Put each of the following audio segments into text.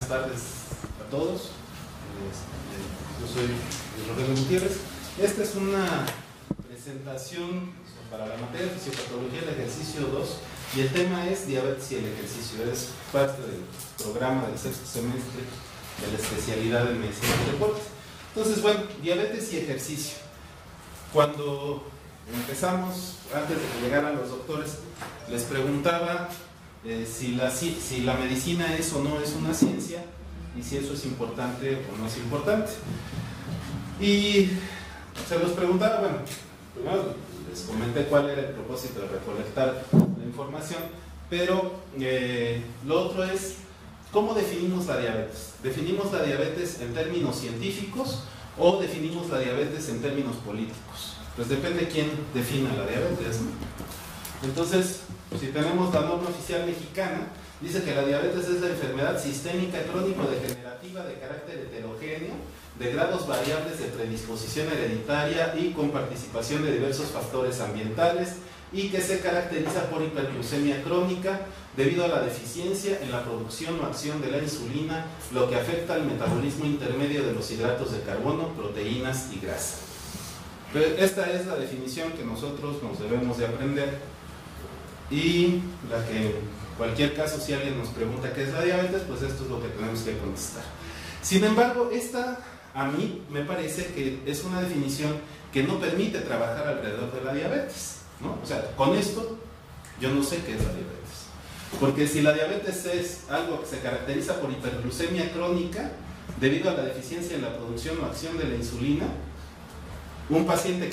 Buenas tardes a todos. Yo soy Rogelio Gutiérrez. Esta es una presentación para la materia de fisiopatología del ejercicio 2 y el tema es diabetes y el ejercicio. Es parte del programa del sexto semestre de la especialidad en medicina del deporte. Entonces, bueno, diabetes y ejercicio. Cuando empezamos, antes de que llegaran los doctores, les preguntaba si la medicina es o no es una ciencia y si eso es importante o no es importante. Y se los preguntaba, bueno, primero les comenté cuál era el propósito de recolectar la información, pero lo otro es, ¿cómo definimos la diabetes? ¿Definimos la diabetes en términos científicos o definimos la diabetes en términos políticos? Pues depende quién defina la diabetes, ¿no? Entonces, si tenemos la norma oficial mexicana, dice que la diabetes es la enfermedad sistémica crónico-degenerativa de carácter heterogéneo, de grados variables de predisposición hereditaria y con participación de diversos factores ambientales, y que se caracteriza por hiperglucemia crónica debido a la deficiencia en la producción o acción de la insulina, lo que afecta al metabolismo intermedio de los hidratos de carbono, proteínas y grasa. Esta es la definición que nosotros nos debemos de aprender y la que, en cualquier caso, si alguien nos pregunta qué es la diabetes, pues esto es lo que tenemos que contestar. Sin embargo, esta a mí me parece que es una definición que no permite trabajar alrededor de la diabetes, ¿no? O sea, con esto yo no sé qué es la diabetes, porque si la diabetes es algo que se caracteriza por hiperglucemia crónica debido a la deficiencia en la producción o acción de la insulina, un paciente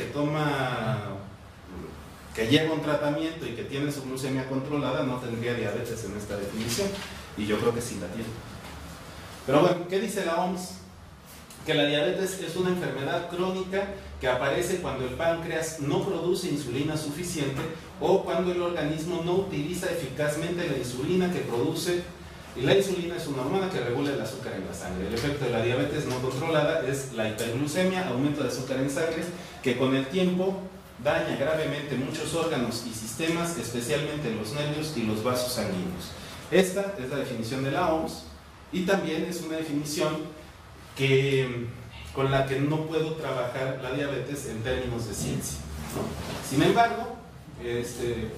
que llega a un tratamiento y que tiene su glucemia controlada no tendría diabetes en esta definición, y yo creo que sí la tiene. Pero bueno, ¿qué dice la OMS? Que la diabetes es una enfermedad crónica que aparece cuando el páncreas no produce insulina suficiente o cuando el organismo no utiliza eficazmente la insulina que produce. Y la insulina es una hormona que regula el azúcar en la sangre. El efecto de la diabetes no controlada es la hiperglucemia, aumento de azúcar en sangre, que con el tiempo daña gravemente muchos órganos y sistemas, especialmente los nervios y los vasos sanguíneos. Esta es la definición de la OMS y también es una definición con la que no puedo trabajar la diabetes en términos de ciencia, ¿no? Sin embargo,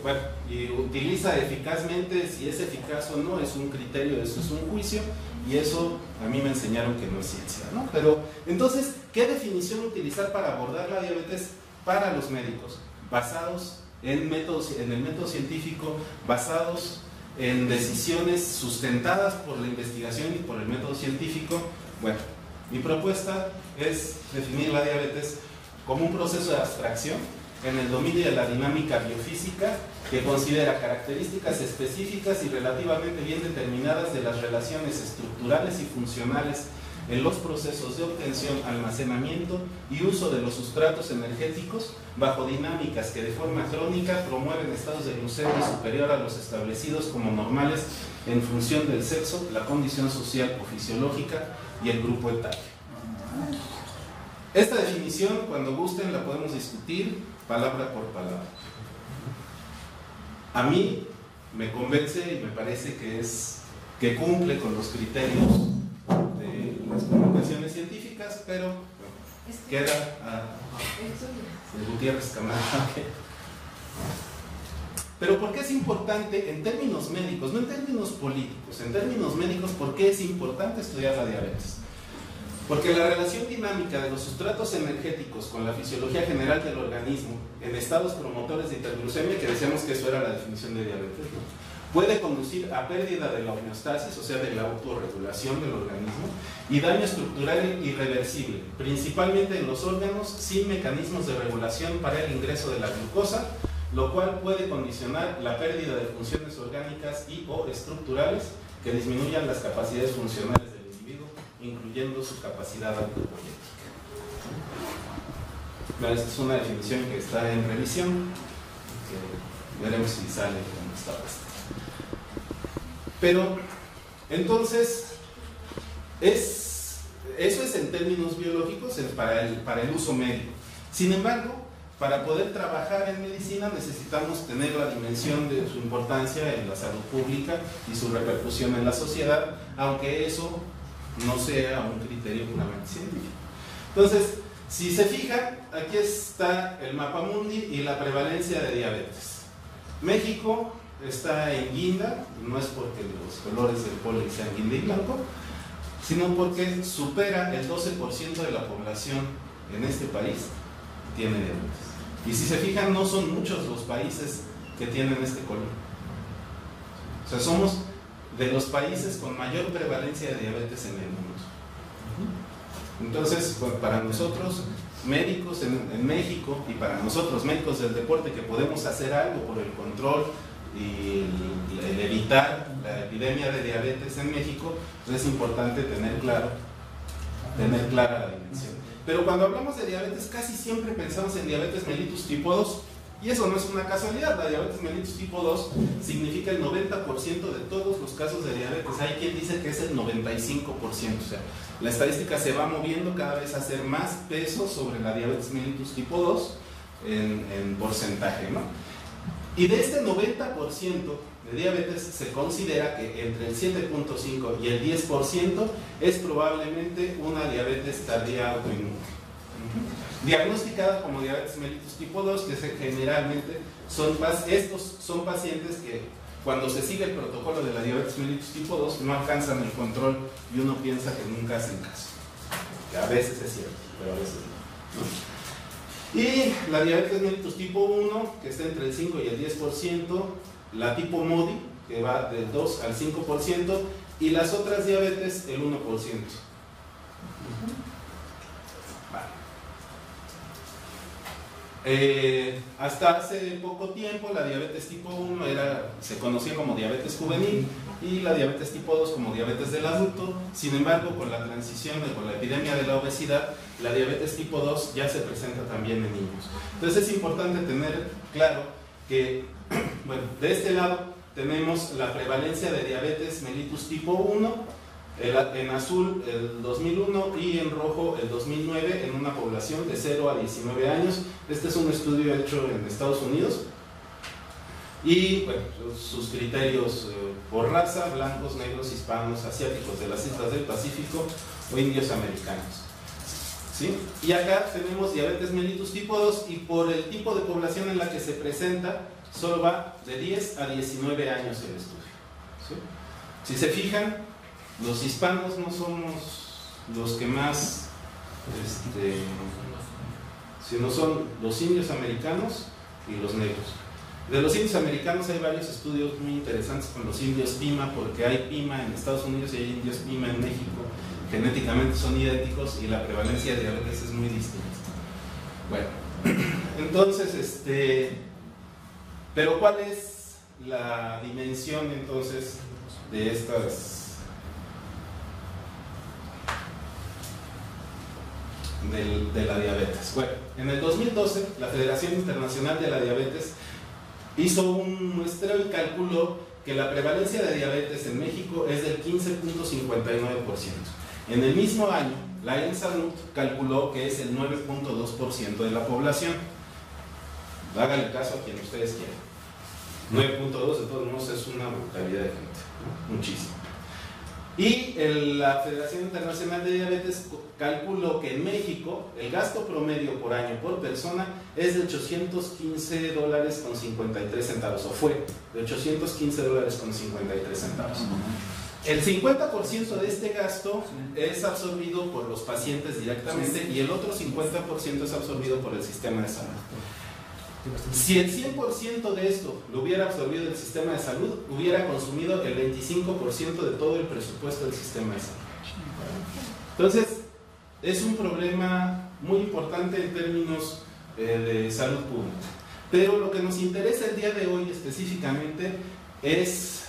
bueno, y utiliza eficazmente, si es eficaz o no, es un criterio, eso es un juicio, y eso a mí me enseñaron que no es ciencia, ¿no? Pero, entonces, ¿qué definición utilizar para abordar la diabetes para los médicos? Basados en el método científico, basados en decisiones sustentadas por la investigación y por el método científico. Bueno, mi propuesta es definir la diabetes como un proceso de abstracción en el dominio de la dinámica biofísica que considera características específicas y relativamente bien determinadas de las relaciones estructurales y funcionales en los procesos de obtención, almacenamiento y uso de los sustratos energéticos bajo dinámicas que de forma crónica promueven estados de glucemia superior a los establecidos como normales en función del sexo, la condición social o fisiológica y el grupo etario. Esta definición, cuando gusten, la podemos discutir palabra por palabra. A mí me convence y me parece que cumple con los criterios de las publicaciones científicas, pero bueno, queda de Gutiérrez Camargo. Pero ¿por qué es importante en términos médicos, no en términos políticos, en términos médicos, por qué es importante estudiar la diabetes? Porque la relación dinámica de los sustratos energéticos con la fisiología general del organismo en estados promotores de hiperglucemia, que decíamos que eso era la definición de diabetes, ¿no?, puede conducir a pérdida de la homeostasis, o sea, de la autorregulación del organismo, y daño estructural irreversible, principalmente en los órganos sin mecanismos de regulación para el ingreso de la glucosa, lo cual puede condicionar la pérdida de funciones orgánicas y o estructurales que disminuyan las capacidades funcionales del individuo, incluyendo su capacidad autopoética. Esta es una definición que está en revisión, que veremos si sale como está puesta. Pero, entonces, eso es en términos biológicos para el uso médico. Sin embargo, para poder trabajar en medicina necesitamos tener la dimensión de su importancia en la salud pública y su repercusión en la sociedad, aunque eso no sea un criterio puramente científico. Entonces, si se fijan, aquí está el mapa mundi y la prevalencia de diabetes. México está en guinda, y no es porque los colores del polen sean guinda y blanco, sino porque supera el 12% de la población en este país tiene diabetes. Y si se fijan, no son muchos los países que tienen este color. O sea, somos de los países con mayor prevalencia de diabetes en el mundo. Entonces, bueno, para nosotros médicos en México y para nosotros médicos del deporte que podemos hacer algo por el control y el evitar la epidemia de diabetes en México, pues es importante tener clara la dimensión. Pero cuando hablamos de diabetes casi siempre pensamos en diabetes mellitus tipo 2 y eso no es una casualidad. La diabetes mellitus tipo 2 significa el 90% de todos los casos de diabetes. Hay quien dice que es el 95%, o sea, la estadística se va moviendo cada vez a hacer más peso sobre la diabetes mellitus tipo 2 en porcentaje, ¿no? Y de este 90% de diabetes se considera que entre el 7.5 y el 10% es probablemente una diabetes tardía autoinmune. Diagnosticada como diabetes mellitus tipo 2, que generalmente estos son pacientes que cuando se sigue el protocolo de la diabetes mellitus tipo 2 no alcanzan el control y uno piensa que nunca hacen caso. Que a veces es cierto, pero a veces no. Y la diabetes mellitus tipo 1, que está entre el 5 y el 10%, la tipo MODY, que va del 2 al 5%, y las otras diabetes, el 1%. Hasta hace poco tiempo la diabetes tipo 1 se conocía como diabetes juvenil y la diabetes tipo 2 como diabetes del adulto. Sin embargo, con la transición, con la epidemia de la obesidad, la diabetes tipo 2 ya se presenta también en niños. Entonces es importante tener claro que, bueno, de este lado tenemos la prevalencia de diabetes mellitus tipo 1, en azul el 2001 y en rojo el 2009 en una población de 0 a 19 años. Este es un estudio hecho en Estados Unidos y bueno, sus criterios por raza: blancos, negros, hispanos, asiáticos de las islas del Pacífico o indios americanos. ¿Sí? Y acá tenemos diabetes mellitus tipo 2 y por el tipo de población en la que se presenta solo va de 10 a 19 años el estudio. ¿Sí? Si se fijan, los hispanos no somos los que más, sino son los indios americanos y los negros. De los indios americanos hay varios estudios muy interesantes con los indios Pima, porque hay Pima en Estados Unidos y hay indios Pima en México. Genéticamente son idénticos y la prevalencia de diabetes es muy distinta. Bueno, entonces, pero ¿cuál es la dimensión entonces de estas? De la diabetes. Bueno, en el 2012 la Federación Internacional de la Diabetes hizo un muestreo y calculó que la prevalencia de diabetes en México es del 15.59%. En el mismo año, la ENSALUD calculó que es el 9.2% de la población. Háganle caso a quien ustedes quieran. 9.2 de todos modos es una brutalidad de gente, ¿no? Muchísimo. Y la Federación Internacional de Diabetes calculó que en México el gasto promedio por año por persona es de $815.53, o fue de $815.53. El 50% de este gasto es absorbido por los pacientes directamente y el otro 50% es absorbido por el sistema de salud. Si el 100% de esto lo hubiera absorbido el sistema de salud, hubiera consumido el 25% de todo el presupuesto del sistema de salud. Entonces, es un problema muy importante en términos de salud pública. Pero lo que nos interesa el día de hoy específicamente es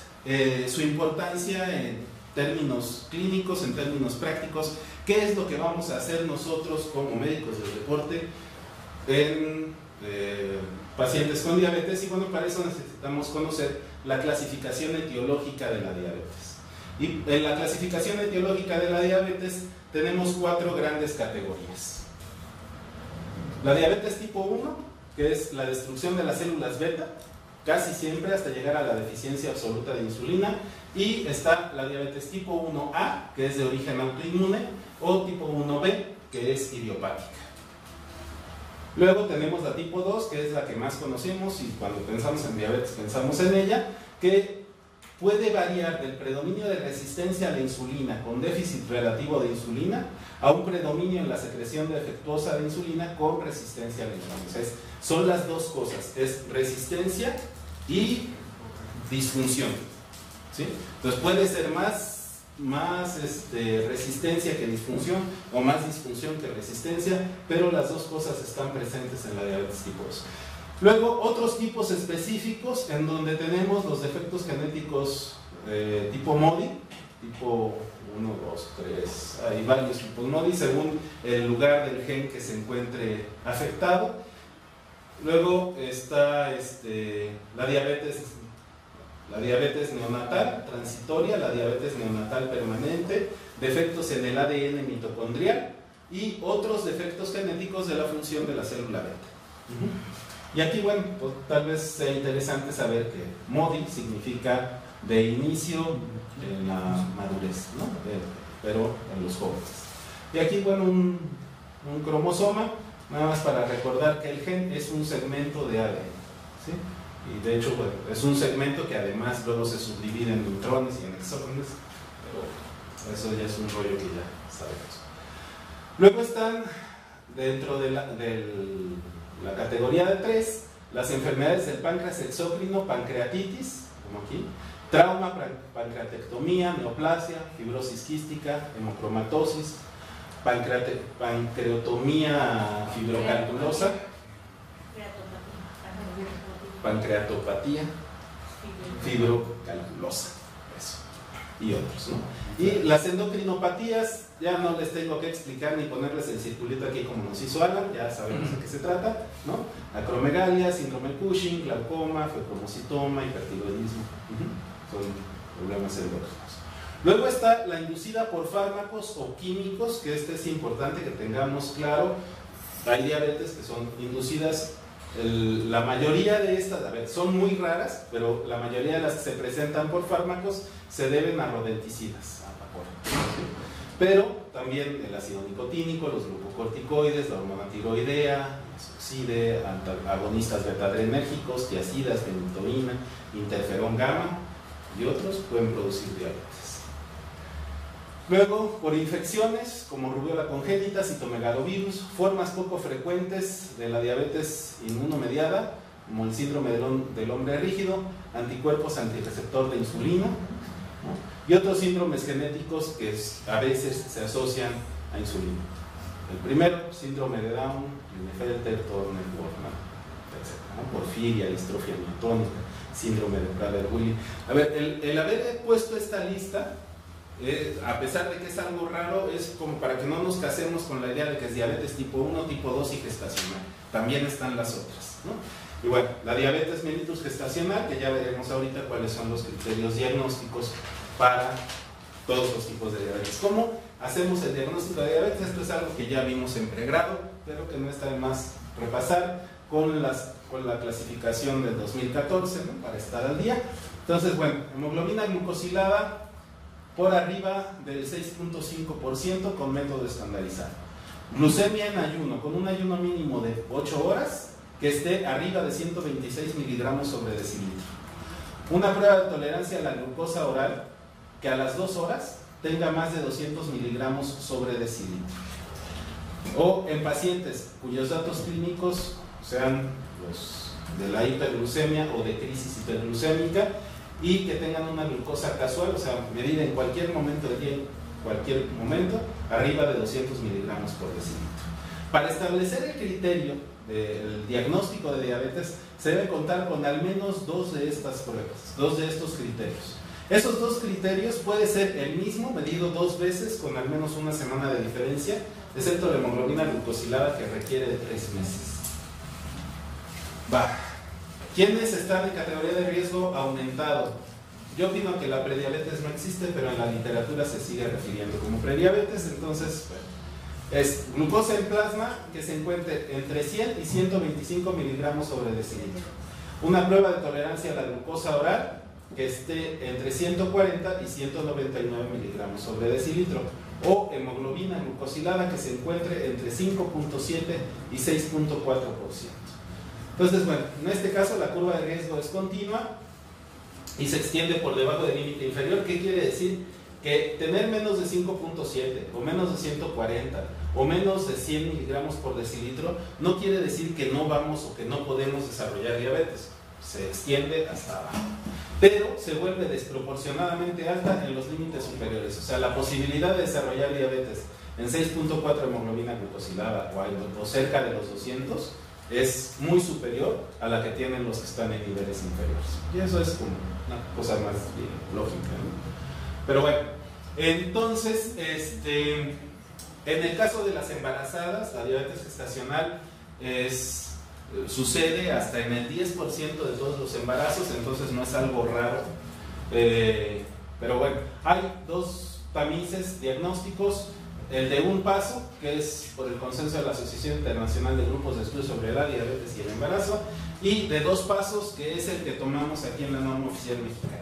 su importancia en términos clínicos, en términos prácticos. ¿Qué es lo que vamos a hacer nosotros como médicos del deporte en pacientes con diabetes? Y bueno, para eso necesitamos conocer la clasificación etiológica de la diabetes. Y en la clasificación etiológica de la diabetes tenemos 4 grandes categorías. La diabetes tipo 1 que es la destrucción de las células beta, casi siempre hasta llegar a la deficiencia absoluta de insulina. Y está la diabetes tipo 1A, que es de origen autoinmune, o tipo 1B, que es idiopática. Luego tenemos la tipo 2, que es la que más conocemos, y cuando pensamos en diabetes pensamos en ella, que puede variar del predominio de resistencia a la insulina con déficit relativo de insulina a un predominio en la secreción defectuosa de insulina con resistencia a la insulina. O sea, son las dos cosas, es resistencia y disfunción, ¿sí? Entonces puede ser más resistencia que disfunción, o más disfunción que resistencia, pero las dos cosas están presentes en la diabetes tipo 2. Luego, otros tipos específicos en donde tenemos los defectos genéticos tipo MODY, tipo 1, 2, 3, hay varios tipos MODY según el lugar del gen que se encuentre afectado. Luego está la diabetes neonatal transitoria, la diabetes neonatal permanente, defectos en el ADN mitocondrial y otros defectos genéticos de la función de la célula beta. Y aquí, bueno, pues, tal vez sea interesante saber que MODY significa de inicio en la madurez, ¿no? Pero en los jóvenes. Y aquí, bueno, un cromosoma, nada más para recordar que el gen es un segmento de ADN, ¿sí? Y de hecho, bueno, es un segmento que además luego se subdivide en neutrones y en exones, pero eso ya es un rollo que ya sabemos. Luego están dentro de la categoría de 3, las enfermedades del páncreas exócrino, pancreatitis, como aquí, trauma, pancreatectomía, neoplasia, fibrosis quística, hemocromatosis, pancreatomía fibrocalculosa, pancreatopatía fibrocalculosa, eso, y otros, ¿no? Y las endocrinopatías, ya no les tengo que explicar ni ponerles el circulito aquí como nos hizo Alan, ya sabemos de qué se trata, ¿no? Acromegalia, síndrome de Cushing, glaucoma, fibromuscitoma, hipertiroidismo, son problemas endócrinos. Luego está la inducida por fármacos o químicos, que es importante que tengamos claro. Hay diabetes que son inducidas, la mayoría de estas, a ver, son muy raras, pero la mayoría de las que se presentan por fármacos se deben a rodenticidas, a vapor, ¿sí? Pero también el ácido nicotínico, los glucocorticoides, la hormona tiroidea, mesoxide, agonistas beta-adrenérgicos, tiacidas, fenitoína, interferón gamma y otros pueden producir diabetes. Luego, por infecciones como rubiola congénita, citomegalovirus, formas poco frecuentes de la diabetes inmunomediada, como el síndrome del hombre rígido, anticuerpos antirreceptor de insulina, ¿no? Y otros síndromes genéticos que a veces se asocian a insulina. El primero, síndrome de Down, Klinefelter, Turner, Bormann, etc., ¿no? Porfiria, distrofia miotónica, síndrome de Prader-Willi. A ver, el haber puesto esta lista, a pesar de que es algo raro, es como para que no nos casemos con la idea de que es diabetes tipo 1, tipo 2 y gestacional. También están las otras, ¿no? Y bueno, la diabetes mellitus gestacional, que ya veremos ahorita cuáles son los criterios diagnósticos para todos los tipos de diabetes. ¿Cómo hacemos el diagnóstico de diabetes? Esto es algo que ya vimos en pregrado, pero que no está de más repasar con la clasificación del 2014, ¿no? Para estar al día. Entonces, bueno, hemoglobina glucosilada por arriba del 6.5% con método estandarizado. Glucemia en ayuno, con un ayuno mínimo de 8 horas, que esté arriba de 126 miligramos sobre decilitro. Una prueba de tolerancia a la glucosa oral, que a las 2 horas tenga más de 200 miligramos sobre decilitro. O en pacientes cuyos datos clínicos sean los de la hiperglucemia o de crisis hiperglucémica, y que tengan una glucosa casual, o sea, medida en cualquier momento del día, en cualquier momento, arriba de 200 miligramos por decilitro. Para establecer el criterio del diagnóstico de diabetes, se debe contar con al menos 2 de estas pruebas, 2 de estos criterios. Esos 2 criterios puede ser el mismo, medido 2 veces, con al menos una semana de diferencia, excepto la hemoglobina glucosilada, que requiere de 3 meses. ¿Quiénes están en categoría de riesgo aumentado? Yo opino que la prediabetes no existe, pero en la literatura se sigue refiriendo como prediabetes. Entonces, bueno, Es glucosa en plasma que se encuentre entre 100 y 125 miligramos sobre decilitro. Una prueba de tolerancia a la glucosa oral que esté entre 140 y 199 miligramos sobre decilitro. O hemoglobina glucosilada que se encuentre entre 5.7 y 6.4%. Entonces, bueno, en este caso la curva de riesgo es continua y se extiende por debajo del límite inferior. ¿Qué quiere decir? Que tener menos de 5.7 o menos de 140 o menos de 100 miligramos por decilitro no quiere decir que no vamos o que no podemos desarrollar diabetes. Se extiende hasta abajo, pero se vuelve desproporcionadamente alta en los límites superiores. O sea, la posibilidad de desarrollar diabetes en 6.4 hemoglobina glucosilada o cerca de los 200 es muy superior a la que tienen los que están en niveles inferiores. Y eso es como una cosa más lógica, ¿no? Pero bueno, entonces, en el caso de las embarazadas, la diabetes gestacional sucede hasta en el 10% de todos los embarazos, entonces no es algo raro. Pero bueno, hay dos tamices diagnósticos: el de un paso, que es por el consenso de la Asociación Internacional de Grupos de Estudios sobre la Diabetes y el Embarazo, y de 2 pasos, que es el que tomamos aquí en la norma oficial mexicana.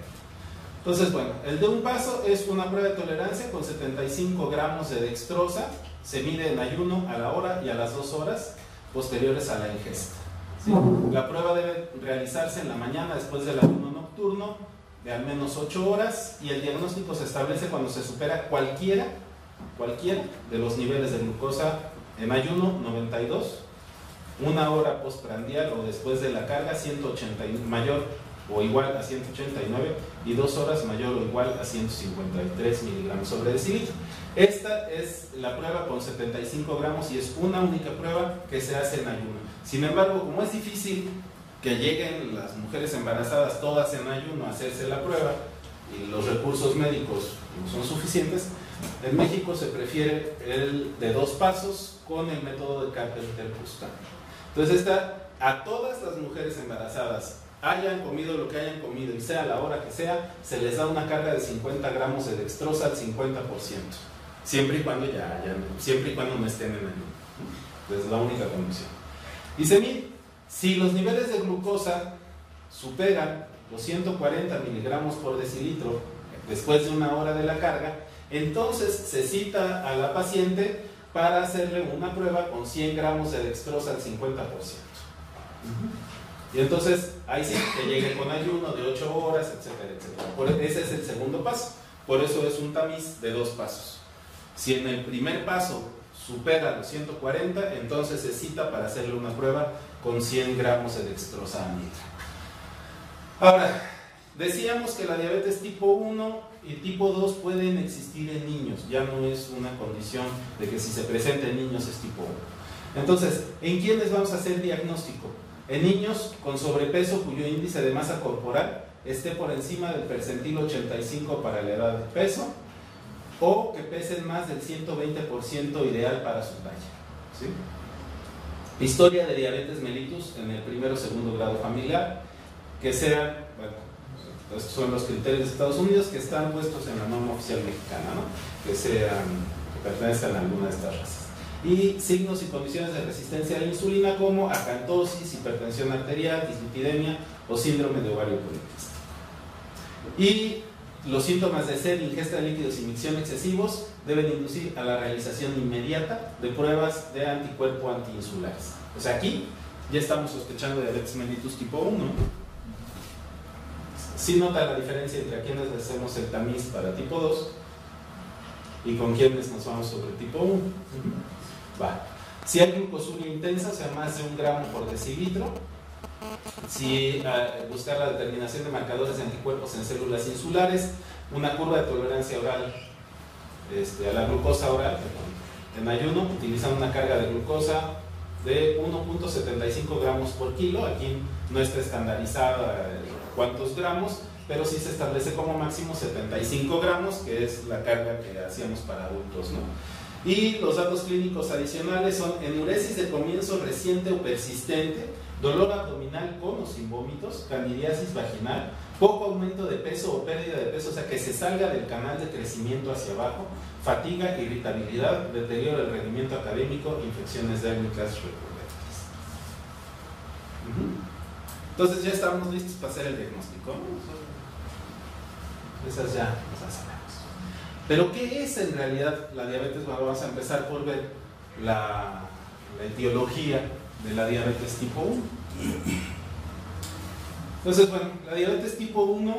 Entonces, bueno, el de un paso es una prueba de tolerancia con 75 gramos de dextrosa, se mide en ayuno a la hora y a las 2 horas posteriores a la ingesta. ¿Sí? La prueba debe realizarse en la mañana después del ayuno nocturno de al menos 8 horas y el diagnóstico se establece cuando se supera cualquiera de los niveles de glucosa en ayuno, 92, 1 hora postprandial o después de la carga, 180, mayor o igual a 189, y 2 horas mayor o igual a 153 miligramos sobre decilitro. Esta es la prueba con 75 gramos y es una única prueba que se hace en ayuno. Sin embargo, como es difícil que lleguen las mujeres embarazadas todas en ayuno a hacerse la prueba y los recursos médicos no son suficientes, en México se prefiere el de 2 pasos con el método de cálculo interpostano. Entonces, a todas las mujeres embarazadas, hayan comido lo que hayan comido y sea la hora que sea, se les da una carga de 50 gramos de dextrosa al 50%, siempre y cuando siempre y cuando no estén en ayuno. Es la única condición. Dice, mire, si los niveles de glucosa superan los 140 miligramos por decilitro después de 1 hora de la carga, entonces se cita a la paciente para hacerle una prueba con 100 gramos de dextrosa al 50%. Y entonces, ahí sí, que llegue con ayuno de 8 horas, etcétera, etcétera. Ese es el segundo paso. Por eso es un tamiz de 2 pasos. Si en el primer paso supera los 140, entonces se cita para hacerle una prueba con 100 gramos de dextrosa anhidra. Ahora, decíamos que la diabetes tipo 1 y tipo 2 pueden existir en niños. Ya no es una condición de que si se presenta en niños es tipo 1. Entonces, ¿en quiénes vamos a hacer diagnóstico? En niños con sobrepeso cuyo índice de masa corporal esté por encima del percentil 85 para la edad de peso, o que pesen más del 120% ideal para su talla. ¿Sí? Historia de diabetes mellitus en el primero o segundo grado familiar, que sean, bueno, estos son los criterios de Estados Unidos que están puestos en la norma oficial mexicana, ¿no? Que pertenezcan a alguna de estas razas. Y signos y condiciones de resistencia a la insulina como acantosis, hipertensión arterial, dislipidemia o síndrome de ovario poliquístico. Y los síntomas de sed, ingesta de líquidos y micción excesivos deben inducir a la realización inmediata de pruebas de anticuerpo antiinsulares. O sea, aquí ya estamos sospechando de diabetes mellitus tipo 1. Sí nota la diferencia entre a quienes hacemos el tamiz para tipo 2 y con quienes nos vamos sobre tipo 1. Va. Si hay glucosuria intensa, o sea, más de 1 gramo por decilitro, si buscar la determinación de marcadores de anticuerpos en células insulares, una curva de tolerancia oral a la glucosa oral, en ayuno, utilizando una carga de glucosa de 1.75 gramos por kilo. Aquí no está estandarizada cuántos gramos, pero sí se establece como máximo 75 gramos, que es la carga que hacíamos para adultos, ¿no? Y los datos clínicos adicionales son enuresis de comienzo reciente o persistente dolor abdominal con o sin vómitos, candidiasis vaginal, poco aumento de peso o pérdida de peso, o sea que se salga del canal de crecimiento hacia abajo, fatiga, irritabilidad, deterioro del rendimiento académico, infecciones dérmicas recurrentes. Entonces ya estamos listos para hacer el diagnóstico, ¿no? Esas ya las sabemos. Pero ¿qué es en realidad la diabetes? Bueno, vamos a empezar por ver la etiología de la diabetes tipo 1. Entonces, bueno, la diabetes tipo 1,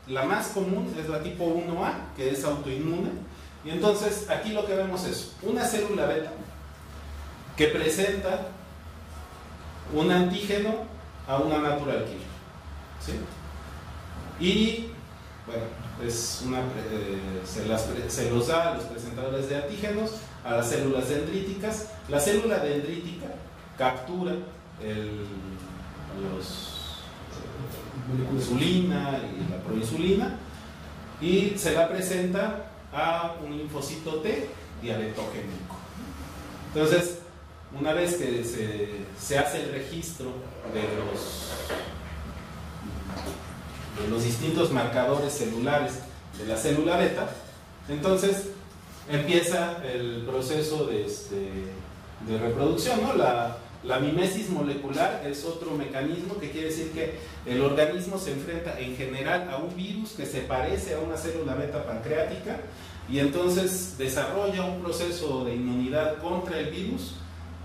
la más común es la tipo 1A, que es autoinmune. Y entonces aquí lo que vemos es una célula beta que presenta un antígeno a una natural killer, ¿sí? Y bueno, es se los da a los presentadores de antígenos, a las células dendríticas. La célula dendrítica captura la insulina y la proinsulina y se la presenta a un linfocito T diabetogénico. Entonces, una vez que se hace el registro de los distintos marcadores celulares de la célula beta, entonces empieza el proceso de reproducción, ¿no? La mimesis molecular es otro mecanismo que quiere decir que el organismo se enfrenta en general a un virus que se parece a una célula beta pancreática y entonces desarrolla un proceso de inmunidad contra el virus,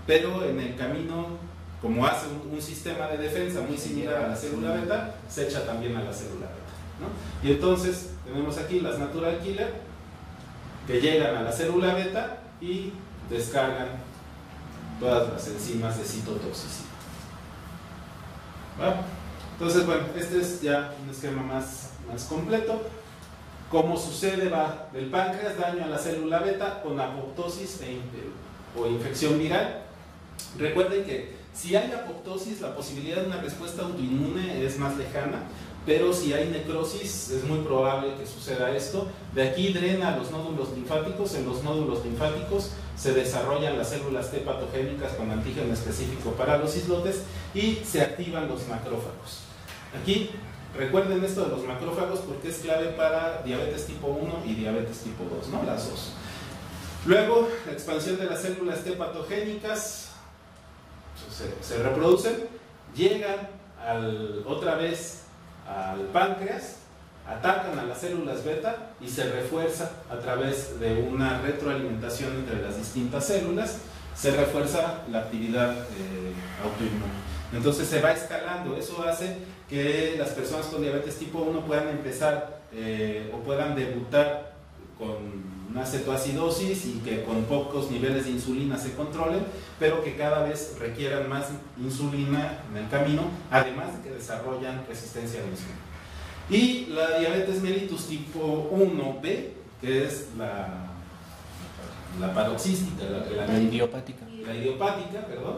pero en el camino, como hace un sistema de defensa muy similar a la célula beta, se echa también a la célula beta, ¿no? Y entonces tenemos aquí las natural killer que llegan a la célula beta y descargan todas las enzimas de citotoxicidad. ¿Vale? Entonces, bueno, este es ya un esquema más completo. Como sucede, va del páncreas, daño a la célula beta con apoptosis o infección viral. Recuerden que si hay apoptosis, la posibilidad de una respuesta autoinmune es más lejana, pero si hay necrosis es muy probable que suceda esto. De aquí drena los nódulos linfáticos. En los nódulos linfáticos se desarrollan las células T patogénicas con antígeno específico para los islotes y se activan los macrófagos. Aquí recuerden esto de los macrófagos porque es clave para diabetes tipo 1 y diabetes tipo 2, ¿no? Las dos. Luego, la expansión de las células T patogénicas se reproducen, llegan otra vez al páncreas, atacan a las células beta y se refuerza a través de una retroalimentación entre las distintas células, se refuerza la actividad autoinmune. Entonces se va escalando, eso hace que las personas con diabetes tipo 1 puedan empezar o puedan debutar con una cetoacidosis y que con pocos niveles de insulina se controlen, pero que cada vez requieran más insulina en el camino, además de que desarrollan resistencia a la insulina. Y la diabetes mellitus tipo 1B, que es la paroxística, la idiopática, perdón.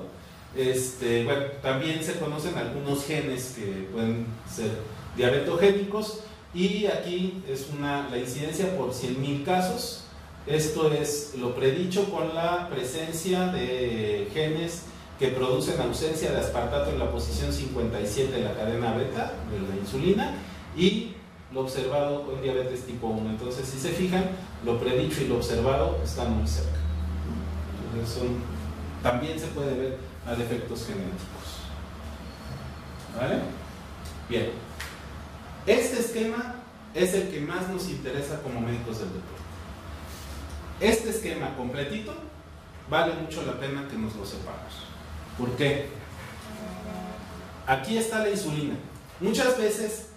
Bueno, también se conocen algunos genes que pueden ser diabetogénicos y aquí es la incidencia por 100.000 casos. Esto es lo predicho con la presencia de genes que producen ausencia de aspartato en la posición 57 de la cadena beta de la insulina y lo observado con diabetes tipo 1. Entonces, si se fijan, lo predicho y lo observado están muy cerca. Entonces, también se puede ver a defectos genéticos. ¿Vale? Bien. Este esquema es el que más nos interesa como médicos del deporte. Este esquema completito vale mucho la pena que nos lo sepamos. ¿Por qué? Aquí está la insulina. Muchas veces,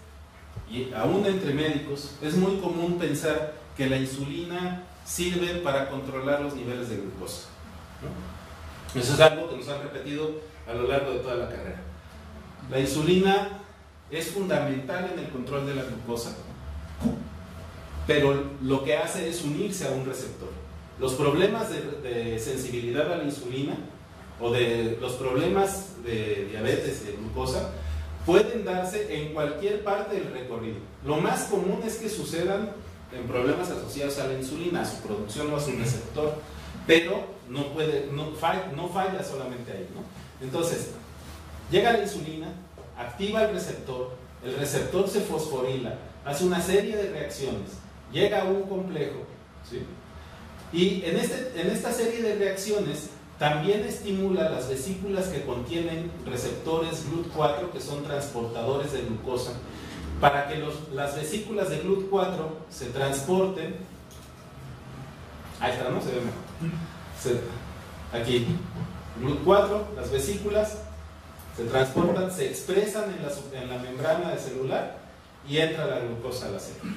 y aún entre médicos, es muy común pensar que la insulina sirve para controlar los niveles de glucosa, ¿no? Eso es algo que nos han repetido a lo largo de toda la carrera. La insulina es fundamental en el control de la glucosa, pero lo que hace es unirse a un receptor. Los problemas de sensibilidad a la insulina o de los problemas de diabetes de glucosa pueden darse en cualquier parte del recorrido. Lo más común es que sucedan en problemas asociados a la insulina, a su producción o a su receptor, pero no falla solamente ahí, ¿no? Entonces, Llega la insulina, activa el receptor se fosforila, hace una serie de reacciones, llega a un complejo, ¿sí? Y en esta serie de reacciones también estimula las vesículas que contienen receptores GLUT4, que son transportadores de glucosa, para que las vesículas de GLUT4 se transporten. Ahí está, ¿no? Se ve mejor. Aquí, GLUT4, las vesículas se transportan, se expresan en la membrana celular y entra la glucosa a la célula.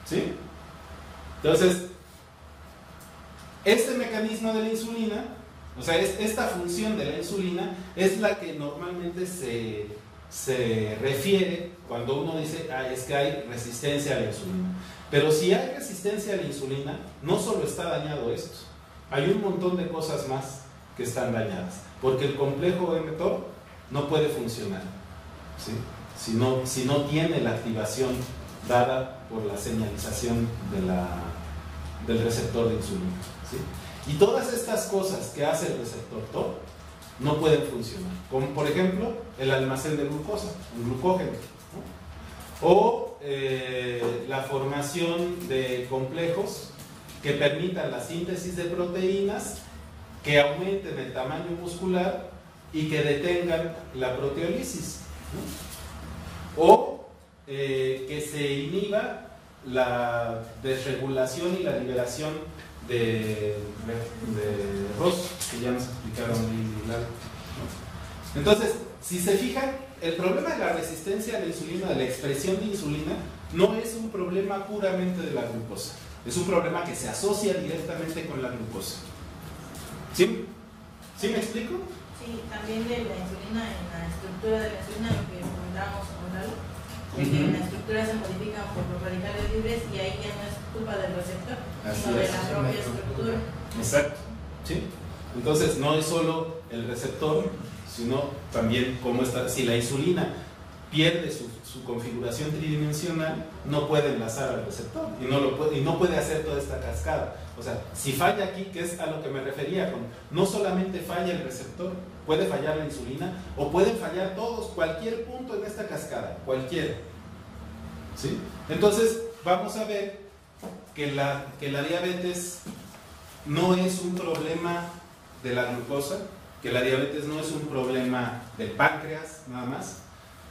¿Sí? Entonces, este mecanismo de la insulina, o sea, esta función de la insulina es la que normalmente se refiere cuando uno dice, es que hay resistencia a la insulina. Pero si hay resistencia a la insulina, no solo está dañado esto, hay un montón de cosas más que están dañadas, porque el complejo mTOR no puede funcionar, ¿sí? si no tiene la activación dada por la señalización del receptor de insulina, ¿sí? Y todas estas cosas que hace el receptor TOR no pueden funcionar, como por ejemplo el almacén de glucosa, un glucógeno, ¿no? O la formación de complejos que permitan la síntesis de proteínas que aumenten el tamaño muscular y que detengan la proteólisis, ¿no? O que se inhiba la desregulación y la liberación de ROS, que ya nos explicaron ¿no? Entonces, si se fijan, el problema de la resistencia a la insulina, de la expresión de insulina, no es un problema puramente de la glucosa, es un problema que se asocia directamente con la glucosa. ¿Sí? ¿Sí me explico? Sí, también de la insulina, en la estructura de la insulina, lo que comentábamos con Lalo, que la estructura se modifica por los radicales libres y ahí ya no es culpa del receptor, sino de la propia estructura. Exacto. ¿Sí? Entonces, no es solo el receptor, sino también cómo está. Si la insulina pierde su configuración tridimensional, no puede enlazar al receptor y no puede hacer toda esta cascada. O sea, si falla aquí, que es a lo que me refería, no solamente falla el receptor, puede fallar la insulina o pueden fallar todos, cualquier punto en esta cascada, cualquiera. ¿Sí? Entonces, vamos a ver que la diabetes no es un problema de la glucosa, que la diabetes no es un problema del páncreas nada más,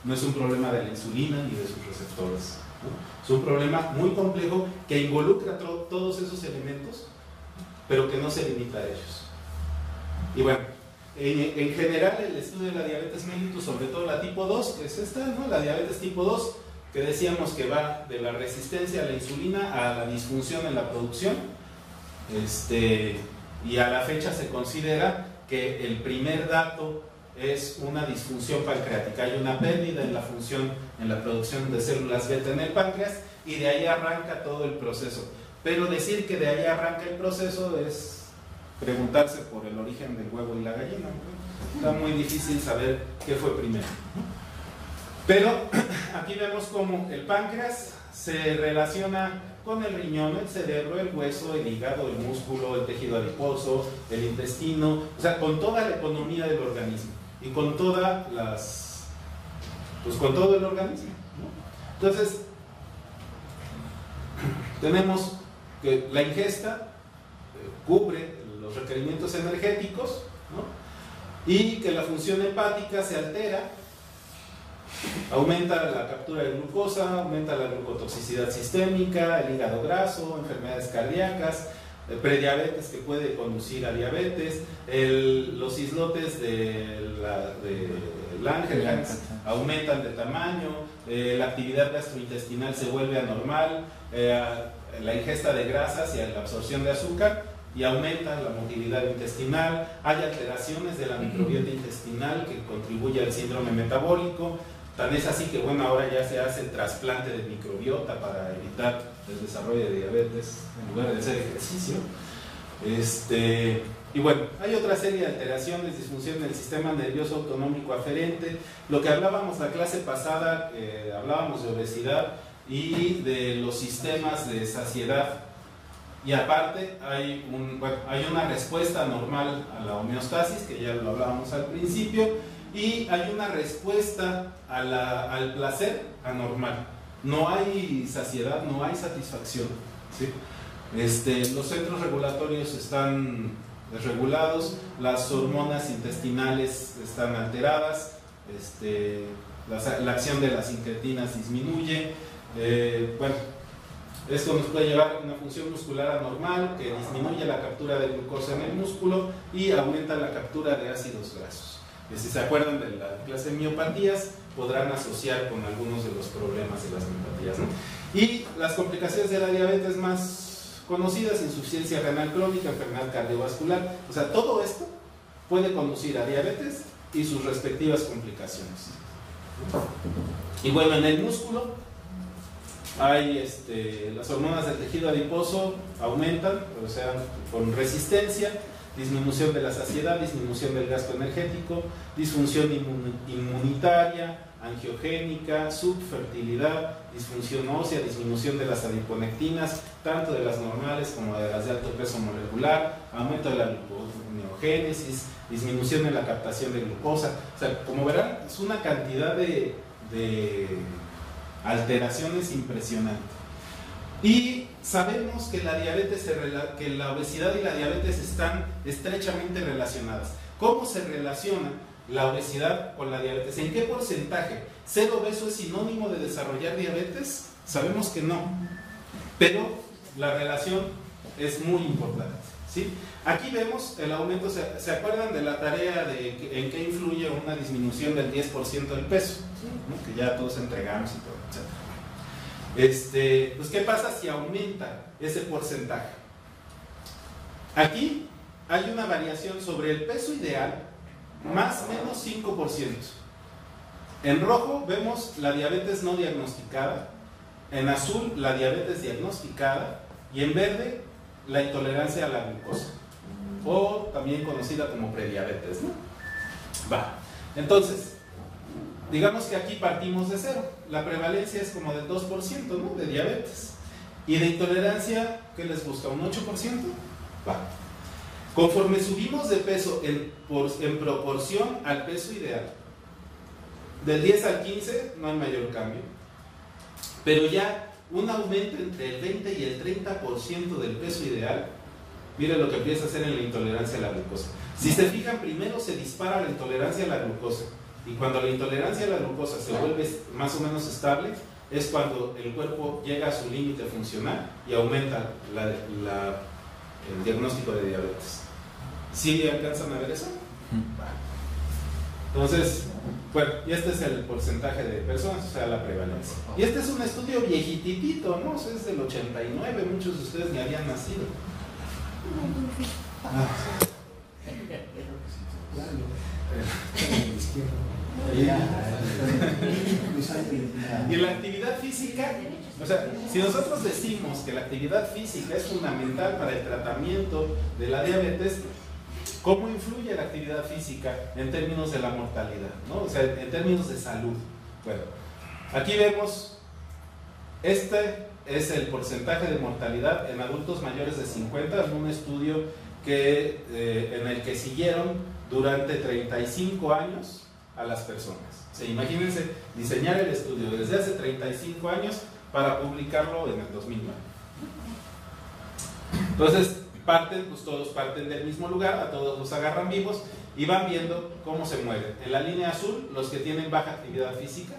no es un problema de la insulina ni de sus receptores, ¿no? Es un problema muy complejo que involucra todos esos elementos, pero que no se limita a ellos. Y bueno, en general el estudio de la diabetes mellitus, sobre todo la tipo 2, que es esta, ¿no? La diabetes tipo 2, que decíamos que va de la resistencia a la insulina a la disfunción en la producción, y a la fecha se considera que el primer dato es una disfunción pancreática, hay una pérdida en la función, en la producción de células beta en el páncreas, y de ahí arranca todo el proceso. Pero decir que de ahí arranca el proceso es preguntarse por el origen del huevo y la gallina, ¿no? Está muy difícil saber qué fue primero. Pero aquí vemos cómo el páncreas se relaciona con el riñón, el cerebro, el hueso, el hígado, el músculo, el tejido adiposo, el intestino, o sea, con toda la economía del organismo y con todas las, pues con todo el organismo, ¿no? Entonces, tenemos que la ingesta cubre los requerimientos energéticos, ¿no? Y que la función hepática se altera, aumenta la captura de glucosa, aumenta la glucotoxicidad sistémica, el hígado graso, enfermedades cardíacas, prediabetes que puede conducir a diabetes, los islotes de Langerhans aumentan de tamaño, la actividad gastrointestinal se vuelve anormal, la ingesta de grasas y la absorción de azúcar, y aumenta la motilidad intestinal, hay alteraciones de la microbiota intestinal que contribuye al síndrome metabólico. Tan es así que bueno, ahora ya se hace trasplante de microbiota para evitar el desarrollo de diabetes en lugar de hacer ejercicio. Y bueno, hay otra serie de alteraciones, disfunción del sistema nervioso autonómico aferente. Lo que hablábamos la clase pasada, hablábamos de obesidad y de los sistemas de saciedad. Y aparte hay una respuesta normal a la homeostasis, que ya lo hablábamos al principio, y hay una respuesta al placer anormal. No hay saciedad, no hay satisfacción, ¿sí? Los centros regulatorios están desregulados, las hormonas intestinales están alteradas, la acción de las incretinas disminuye. Bueno, esto nos puede llevar a una función muscular anormal que disminuye la captura de glucosa en el músculo y aumenta la captura de ácidos grasos. Y si se acuerdan de la clase de miopatías, podrán asociar con algunos de los problemas de las miopatías, ¿no? Y las complicaciones de la diabetes más conocidas: insuficiencia renal crónica, enfermedad cardiovascular. O sea, todo esto puede conducir a diabetes y sus respectivas complicaciones. Y bueno, en el músculo hay las hormonas del tejido adiposo aumentan, o sea, con resistencia, disminución de la saciedad, disminución del gasto energético, disfunción inmunitaria, angiogénica, subfertilidad, disfunción ósea, disminución de las adiponectinas, tanto de las normales como de las de alto peso molecular, aumento de la gluconeogénesis, disminución en la captación de glucosa. O sea, como verán, es una cantidad de alteraciones impresionante. Y sabemos que la obesidad y la diabetes están estrechamente relacionadas. ¿Cómo se relaciona la obesidad con la diabetes? ¿En qué porcentaje? ¿Ser obeso es sinónimo de desarrollar diabetes? Sabemos que no, pero la relación es muy importante, ¿sí? Aquí vemos el aumento. ¿Se acuerdan de la tarea de en qué influye una disminución del 10% del peso? ¿No? Que ya todos entregamos y todo, etc. Pues ¿qué pasa si aumenta ese porcentaje? Aquí hay una variación sobre el peso ideal, más o menos 5%. En rojo vemos la diabetes no diagnosticada, en azul la diabetes diagnosticada y en verde la intolerancia a la glucosa, o también conocida como prediabetes, ¿no? Va. Entonces, digamos que aquí partimos de cero. La prevalencia es como del 2%, ¿no?, de diabetes. Y de intolerancia, ¿qué les gusta? ¿Un 8%? Va. Conforme subimos de peso en proporción al peso ideal, del 10 al 15 no hay mayor cambio, pero ya un aumento entre el 20 y el 30% del peso ideal, miren lo que empieza a hacer en la intolerancia a la glucosa. Si se fijan, primero se dispara la intolerancia a la glucosa, y cuando la intolerancia a la glucosa se vuelve más o menos estable, es cuando el cuerpo llega a su límite funcional y aumenta el diagnóstico de diabetes. ¿Sí alcanzan a ver eso? Entonces, bueno, y este es el porcentaje de personas, o sea, la prevalencia. Y este es un estudio viejititito, ¿no? O sea, es del 89, muchos de ustedes ni habían nacido. Y la actividad física, o sea, si nosotros decimos que la actividad física es fundamental para el tratamiento de la diabetes, ¿cómo influye la actividad física en términos de la mortalidad, ¿no? O sea, en términos de salud. Bueno, aquí vemos, este es el porcentaje de mortalidad en adultos mayores de 50, en un estudio en el que siguieron durante 35 años a las personas. O sea, imagínense diseñar el estudio desde hace 35 años para publicarlo en el 2009. Entonces, todos parten del mismo lugar, a todos los agarran vivos y van viendo cómo se mueven. En la línea azul, los que tienen baja actividad física;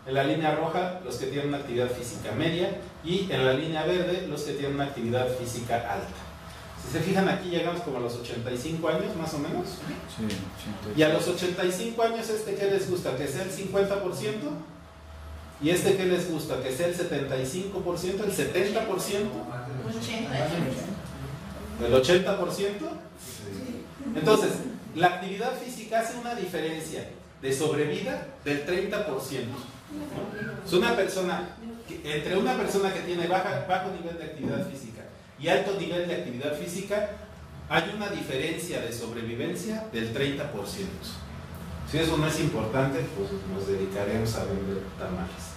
en la línea roja, los que tienen una actividad física media; y en la línea verde, los que tienen una actividad física alta. Si se fijan, aquí llegamos como a los 85 años, más o menos. Sí, 85. Y a los 85 años, ¿qué les gusta? ¿Que sea el 50%? ¿Y ¿qué les gusta? ¿Que sea el 75%? ¿El 70%? ¿El 80%? Entonces, la actividad física hace una diferencia de sobrevida del 30%. ¿No? Es una persona, entre una persona que tiene bajo nivel de actividad física y alto nivel de actividad física, hay una diferencia de sobrevivencia del 30%. Si eso no es importante, pues nos dedicaremos a vender tamales.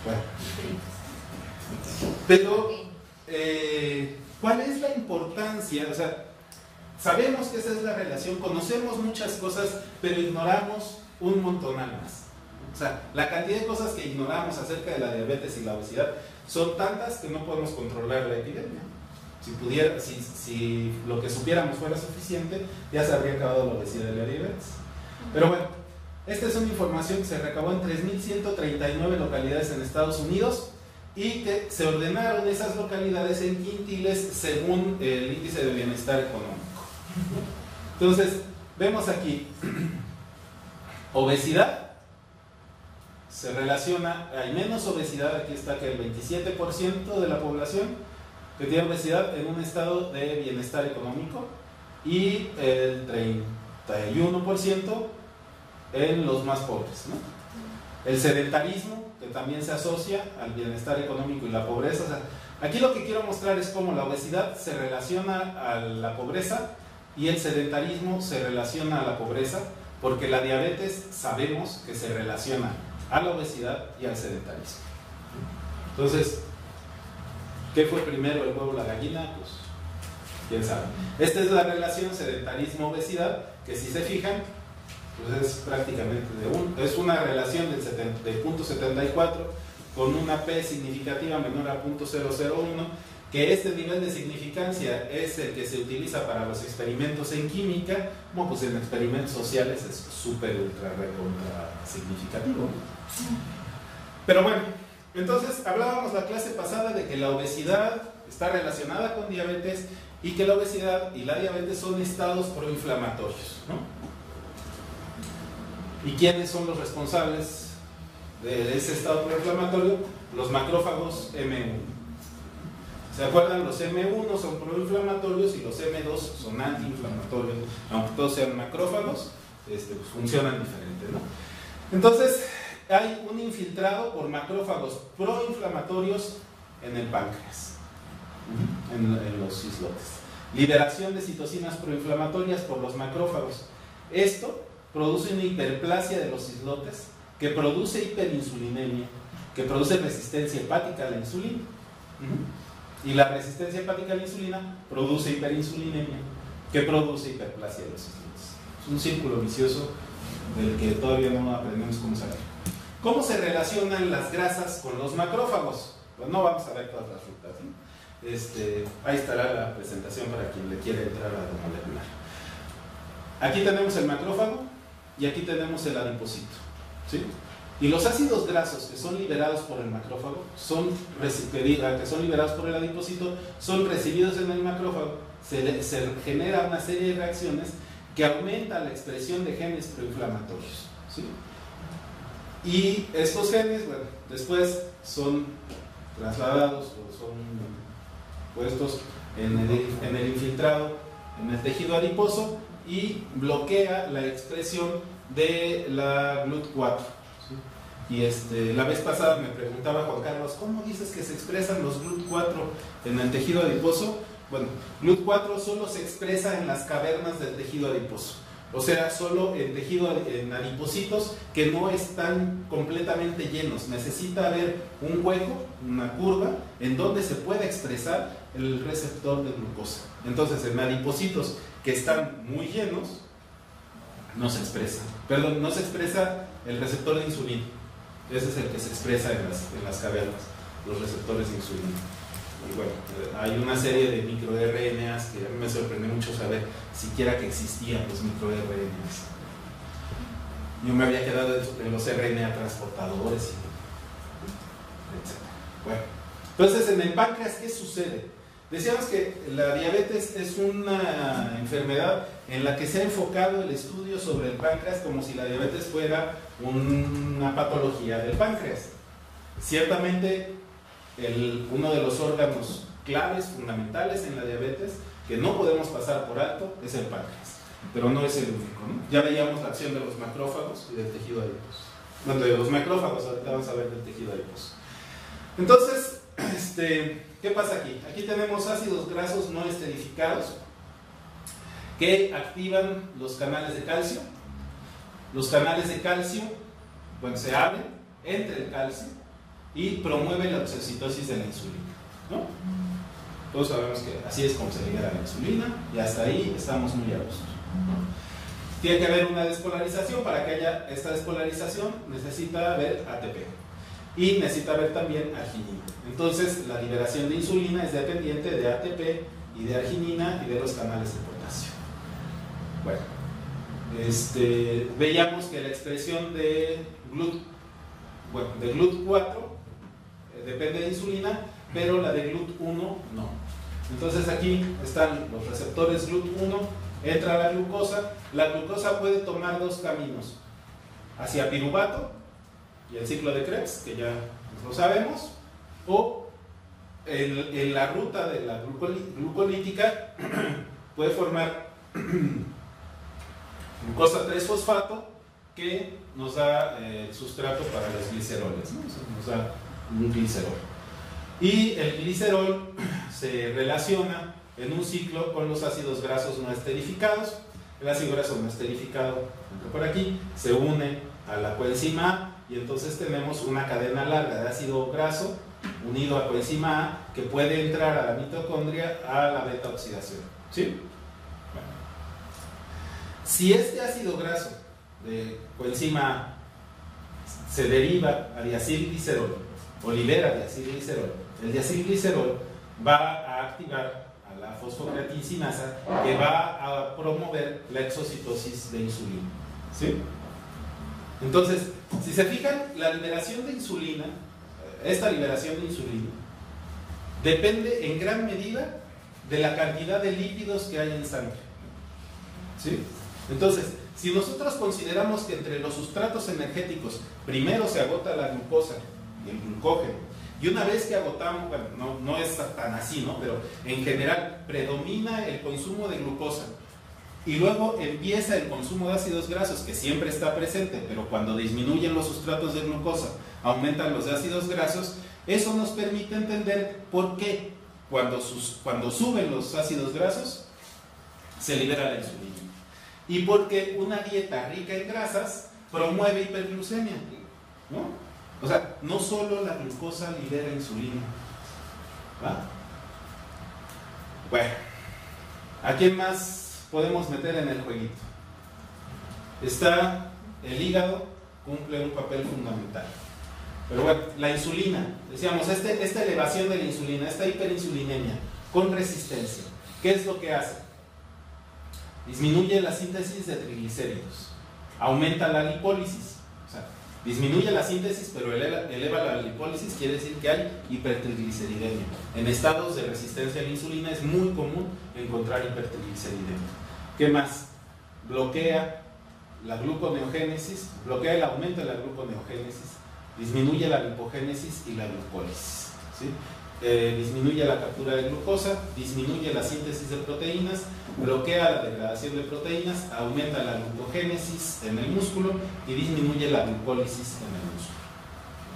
Bueno. Pero, ¿cuál es la importancia? O sea, sabemos que esa es la relación, conocemos muchas cosas, pero ignoramos un montonal más. O sea, la cantidad de cosas que ignoramos acerca de la diabetes y la obesidad son tantas que no podemos controlar la epidemia. Si lo que supiéramos fuera suficiente, ya se habría acabado la obesidad y la diabetes. Pero bueno, esta es una información que se recabó en 3.139 localidades en Estados Unidos y que se ordenaron esas localidades en quintiles según el índice de bienestar económico. Entonces, vemos aquí, obesidad se relaciona, hay menos obesidad, aquí está que el 27% de la población que tiene obesidad en un estado de bienestar económico y el 31% en los más pobres, ¿no? El sedentarismo, que también se asocia al bienestar económico y la pobreza. O sea, aquí lo que quiero mostrar es cómo la obesidad se relaciona a la pobreza y el sedentarismo se relaciona a la pobreza, porque la diabetes sabemos que se relaciona a la obesidad y al sedentarismo. Entonces, ¿qué fue primero, el huevo o la gallina? Pues, quién sabe. Esta es la relación sedentarismo-obesidad, que si se fijan, pues es prácticamente es una relación de 0.74 con una P significativa menor a 0.001, que este nivel de significancia es el que se utiliza para los experimentos en química. Bueno, pues en experimentos sociales es súper ultra recontra significativo, ¿no? Pero bueno, entonces hablábamos la clase pasada de que la obesidad está relacionada con diabetes y que la obesidad y la diabetes son estados proinflamatorios, ¿no? ¿Y quiénes son los responsables de ese estado proinflamatorio? Los macrófagos M1. ¿Se acuerdan? Los M1 son proinflamatorios y los M2 son antiinflamatorios. Aunque todos sean macrófagos, pues funcionan diferente, ¿no? Entonces, hay un infiltrado por macrófagos proinflamatorios en el páncreas, en los islotes. Liberación de citocinas proinflamatorias por los macrófagos. Esto produce una hiperplasia de los islotes que produce hiperinsulinemia, que produce resistencia hepática a la insulina. Y la resistencia hepática a la insulina produce hiperinsulinemia, que produce hiperplasia de los islotes. Es un círculo vicioso del que todavía no aprendemos cómo salir. ¿Cómo se relacionan las grasas con los macrófagos? Pues no vamos a ver todas las rutas, ¿no? Ahí estará la presentación para quien le quiera entrar a lo molecular. Aquí tenemos el macrófago y aquí tenemos el adipocito, ¿sí? Y los ácidos grasos que son liberados por el macrófago, que son liberados por el adipocito, son recibidos en el macrófago. Se genera una serie de reacciones que aumentan la expresión de genes proinflamatorios, ¿sí? Y estos genes, bueno, después son trasladados o son puestos en el infiltrado, en el tejido adiposo, y bloquea la expresión de la GLUT4. ¿Sí? Y la vez pasada me preguntaba Juan Carlos, ¿cómo dices que se expresan los GLUT4 en el tejido adiposo? Bueno, GLUT4 solo se expresa en las cavernas del tejido adiposo. O sea, solo en adipocitos que no están completamente llenos. Necesita haber un hueco, una curva, en donde se pueda expresar el receptor de glucosa. Entonces, en adipocitos que están muy llenos, no se expresa. Perdón, no se expresa el receptor de insulina. Ese es el que se expresa en las cavernas, los receptores de insulina. Y bueno, hay una serie de microRNAs que a mí me sorprendió mucho saber siquiera que existían los microRNAs. Yo me había quedado en los RNA transportadores, etc. Bueno, entonces en el páncreas, ¿qué sucede? Decíamos que la diabetes es una enfermedad en la que se ha enfocado el estudio sobre el páncreas como si la diabetes fuera una patología del páncreas. Ciertamente, uno de los órganos claves, fundamentales en la diabetes, que no podemos pasar por alto, es el páncreas. Pero no es el único, ¿no? Ya veíamos la acción de los macrófagos y del tejido adiposo. Bueno, de los macrófagos, ahorita vamos a ver del tejido adiposo. Entonces, ¿qué pasa aquí? Aquí tenemos ácidos grasos no esterificados que activan los canales de calcio. Los canales de calcio, bueno, se abren entre el calcio y promueven la oxocitosis de la insulina, ¿no? Todos sabemos que así es como se libera la insulina y hasta ahí estamos muy a gusto. Tiene que haber una despolarización. Para que haya esta despolarización necesita haber ATP y necesita haber también arginina. Entonces la liberación de insulina es dependiente de ATP y de arginina y de los canales de potasio. Bueno, veíamos que la expresión de GLUT4 depende de insulina, pero la de GLUT1 no. Entonces aquí están los receptores GLUT1, entra la glucosa. La glucosa puede tomar dos caminos: hacia piruvato y el ciclo de Krebs, que ya lo sabemos, o en la ruta de la glucolítica puede formar glucosa 3-fosfato, que nos da el sustrato para los gliceroles, ¿no? Nos da un glicerol. Y el glicerol se relaciona en un ciclo con los ácidos grasos no esterificados. El ácido graso no esterificado, por aquí, se une a la coenzima A, y entonces tenemos una cadena larga de ácido graso unido a coenzima A que puede entrar a la mitocondria a la beta oxidación. ¿Sí? Bueno. Si este ácido graso de coenzima A se deriva a diacilglicerol o libera diacilglicerol, el diacilglicerol va a activar a la fosfocreatincinasa, que va a promover la exocitosis de insulina. ¿Sí? Entonces, si se fijan, la liberación de insulina, esta liberación de insulina, depende en gran medida de la cantidad de lípidos que hay en sangre. ¿Sí? Entonces, si nosotros consideramos que entre los sustratos energéticos primero se agota la glucosa y el glucógeno, y una vez que agotamos, bueno, no es tan así, ¿no? Pero en general predomina el consumo de glucosa y luego empieza el consumo de ácidos grasos, que siempre está presente, pero cuando disminuyen los sustratos de glucosa aumentan los de ácidos grasos. Eso nos permite entender por qué cuando suben los ácidos grasos se libera la insulina, y porque una dieta rica en grasas promueve hiperglucemia, ¿no? O sea, no solo la glucosa libera insulina, ¿va? Bueno, ¿a quién más podemos meter en el jueguito? Está el hígado, cumple un papel fundamental. Pero bueno, la insulina, decíamos, esta elevación de la insulina, esta hiperinsulinemia con resistencia, ¿qué es lo que hace? Disminuye la síntesis de triglicéridos, aumenta la lipólisis. O sea, disminuye la síntesis, pero eleva la lipólisis, quiere decir que hay hipertrigliceridemia. En estados de resistencia a la insulina es muy común encontrar hipertrigliceridemia. ¿Qué más? Bloquea la gluconeogénesis, bloquea el aumento de la gluconeogénesis, disminuye la lipogénesis y la glucólisis, ¿sí? Disminuye la captura de glucosa, disminuye la síntesis de proteínas, bloquea la degradación de proteínas, aumenta la glucogénesis en el músculo y disminuye la glucólisis en el músculo.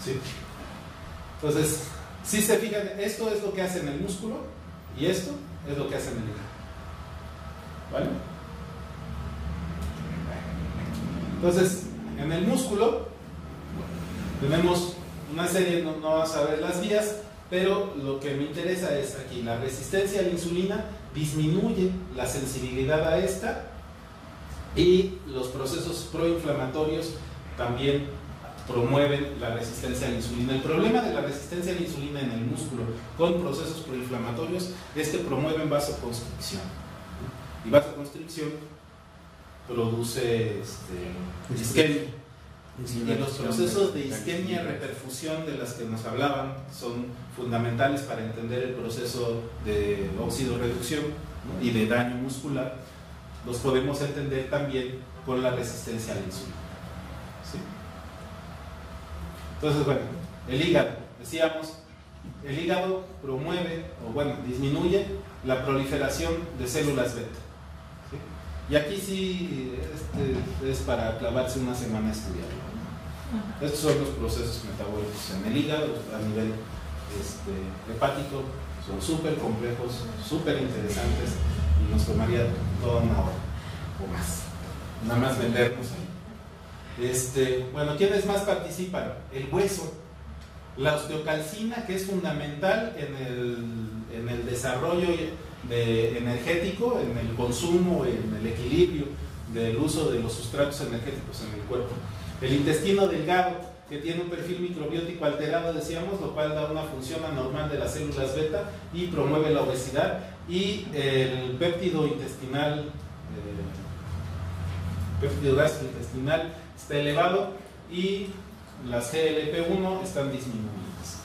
¿Sí? Entonces, si se fijan, esto es lo que hace en el músculo y esto es lo que hace en el hígado. ¿Vale? Entonces, en el músculo tenemos una serie, no vas a ver las vías, pero lo que me interesa es aquí, la resistencia a la insulina disminuye la sensibilidad a esta, y los procesos proinflamatorios también promueven la resistencia a la insulina. El problema de la resistencia a la insulina en el músculo con procesos proinflamatorios es que promueven vasoconstricción, y vasoconstricción produce isquemia. Y los procesos de isquemia y reperfusión de las que nos hablaban son fundamentales para entender el proceso de oxidorreducción, ¿no? Y de daño muscular. Los podemos entender también con la resistencia a la insulina. ¿Sí? Entonces, bueno, el hígado, decíamos, el hígado promueve, o bueno, disminuye la proliferación de células beta. ¿Sí? Y aquí sí es para clavarse una semana a estudiarlo. Estos son los procesos metabólicos en el hígado a nivel hepático. Son súper complejos, súper interesantes, y nos tomaría toda una hora o más, nada más meternos ahí. Bueno, ¿quiénes más participan? El hueso, la osteocalcina, que es fundamental en el desarrollo energético, en el consumo, en el equilibrio del uso de los sustratos energéticos en el cuerpo. El intestino delgado, que tiene un perfil microbiótico alterado, decíamos, lo cual da una función anormal de las células beta y promueve la obesidad. Y el péptido intestinal, péptido gastrointestinal está elevado y las GLP-1 están disminuidas.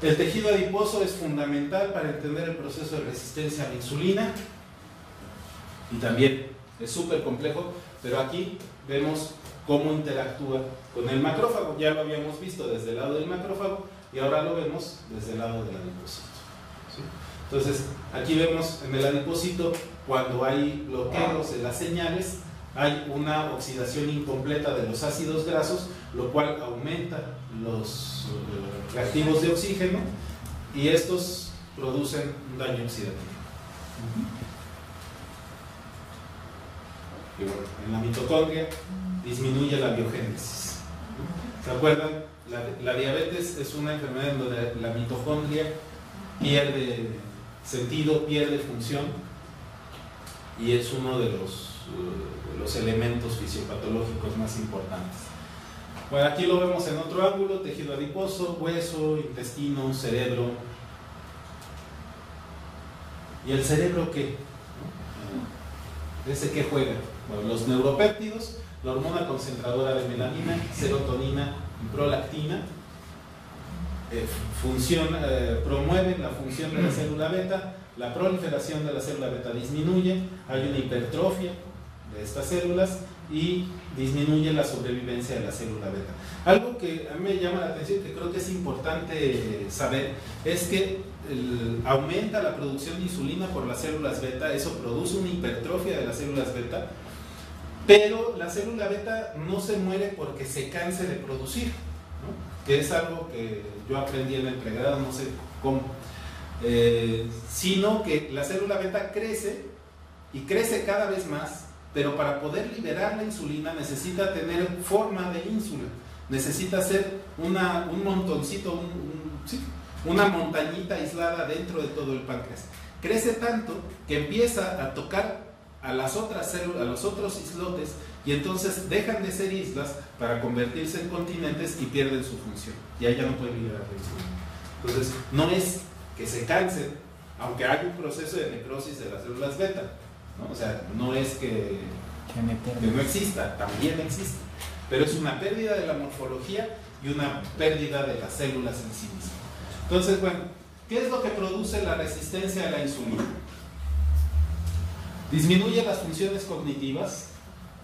El tejido adiposo es fundamental para entender el proceso de resistencia a la insulina y también es súper complejo, pero aquí vemos cómo interactúa con el macrófago. Ya lo habíamos visto desde el lado del macrófago y ahora lo vemos desde el lado del adipocito, ¿sí? Entonces, aquí vemos en el adipocito, cuando hay bloqueos en las señales, hay una oxidación incompleta de los ácidos grasos, lo cual aumenta los reactivos de oxígeno y estos producen un daño oxidativo. Y bueno, en la mitocondria disminuye la biogénesis. ¿Se acuerdan? La diabetes es una enfermedad en donde la mitocondria pierde sentido, pierde función y es uno de los elementos fisiopatológicos más importantes. Bueno, aquí lo vemos en otro ángulo: tejido adiposo, hueso, intestino, cerebro. ¿Y el cerebro qué? ¿Ese qué juega? Bueno, los neuropéptidos, la hormona concentradora de melanina, serotonina y prolactina promueven la función de la célula beta, la proliferación de la célula beta disminuye, hay una hipertrofia de estas células y disminuye la sobrevivencia de la célula beta. Algo que a mí me llama la atención, que creo que es importante saber, es que aumenta la producción de insulina por las células beta, eso produce una hipertrofia de las células beta, pero la célula beta no se muere porque se canse de producir, ¿no? Que es algo que yo aprendí en el pregrado, no sé cómo, sino que la célula beta crece y crece cada vez más, pero para poder liberar la insulina necesita tener forma de ínsula, necesita ser un montoncito, una montañita aislada dentro de todo el páncreas. Crece tanto que empieza a tocar a las otras células, a los otros islotes, y entonces dejan de ser islas para convertirse en continentes y pierden su función. Y ahí ya no puede liberar la insulina. Entonces, no es que se cansen, aunque hay un proceso de necrosis de las células beta, ¿no? O sea, no es que no exista, también existe, pero es una pérdida de la morfología y una pérdida de las células en sí mismas. Entonces, bueno, ¿qué es lo que produce la resistencia a la insulina? Disminuye las funciones cognitivas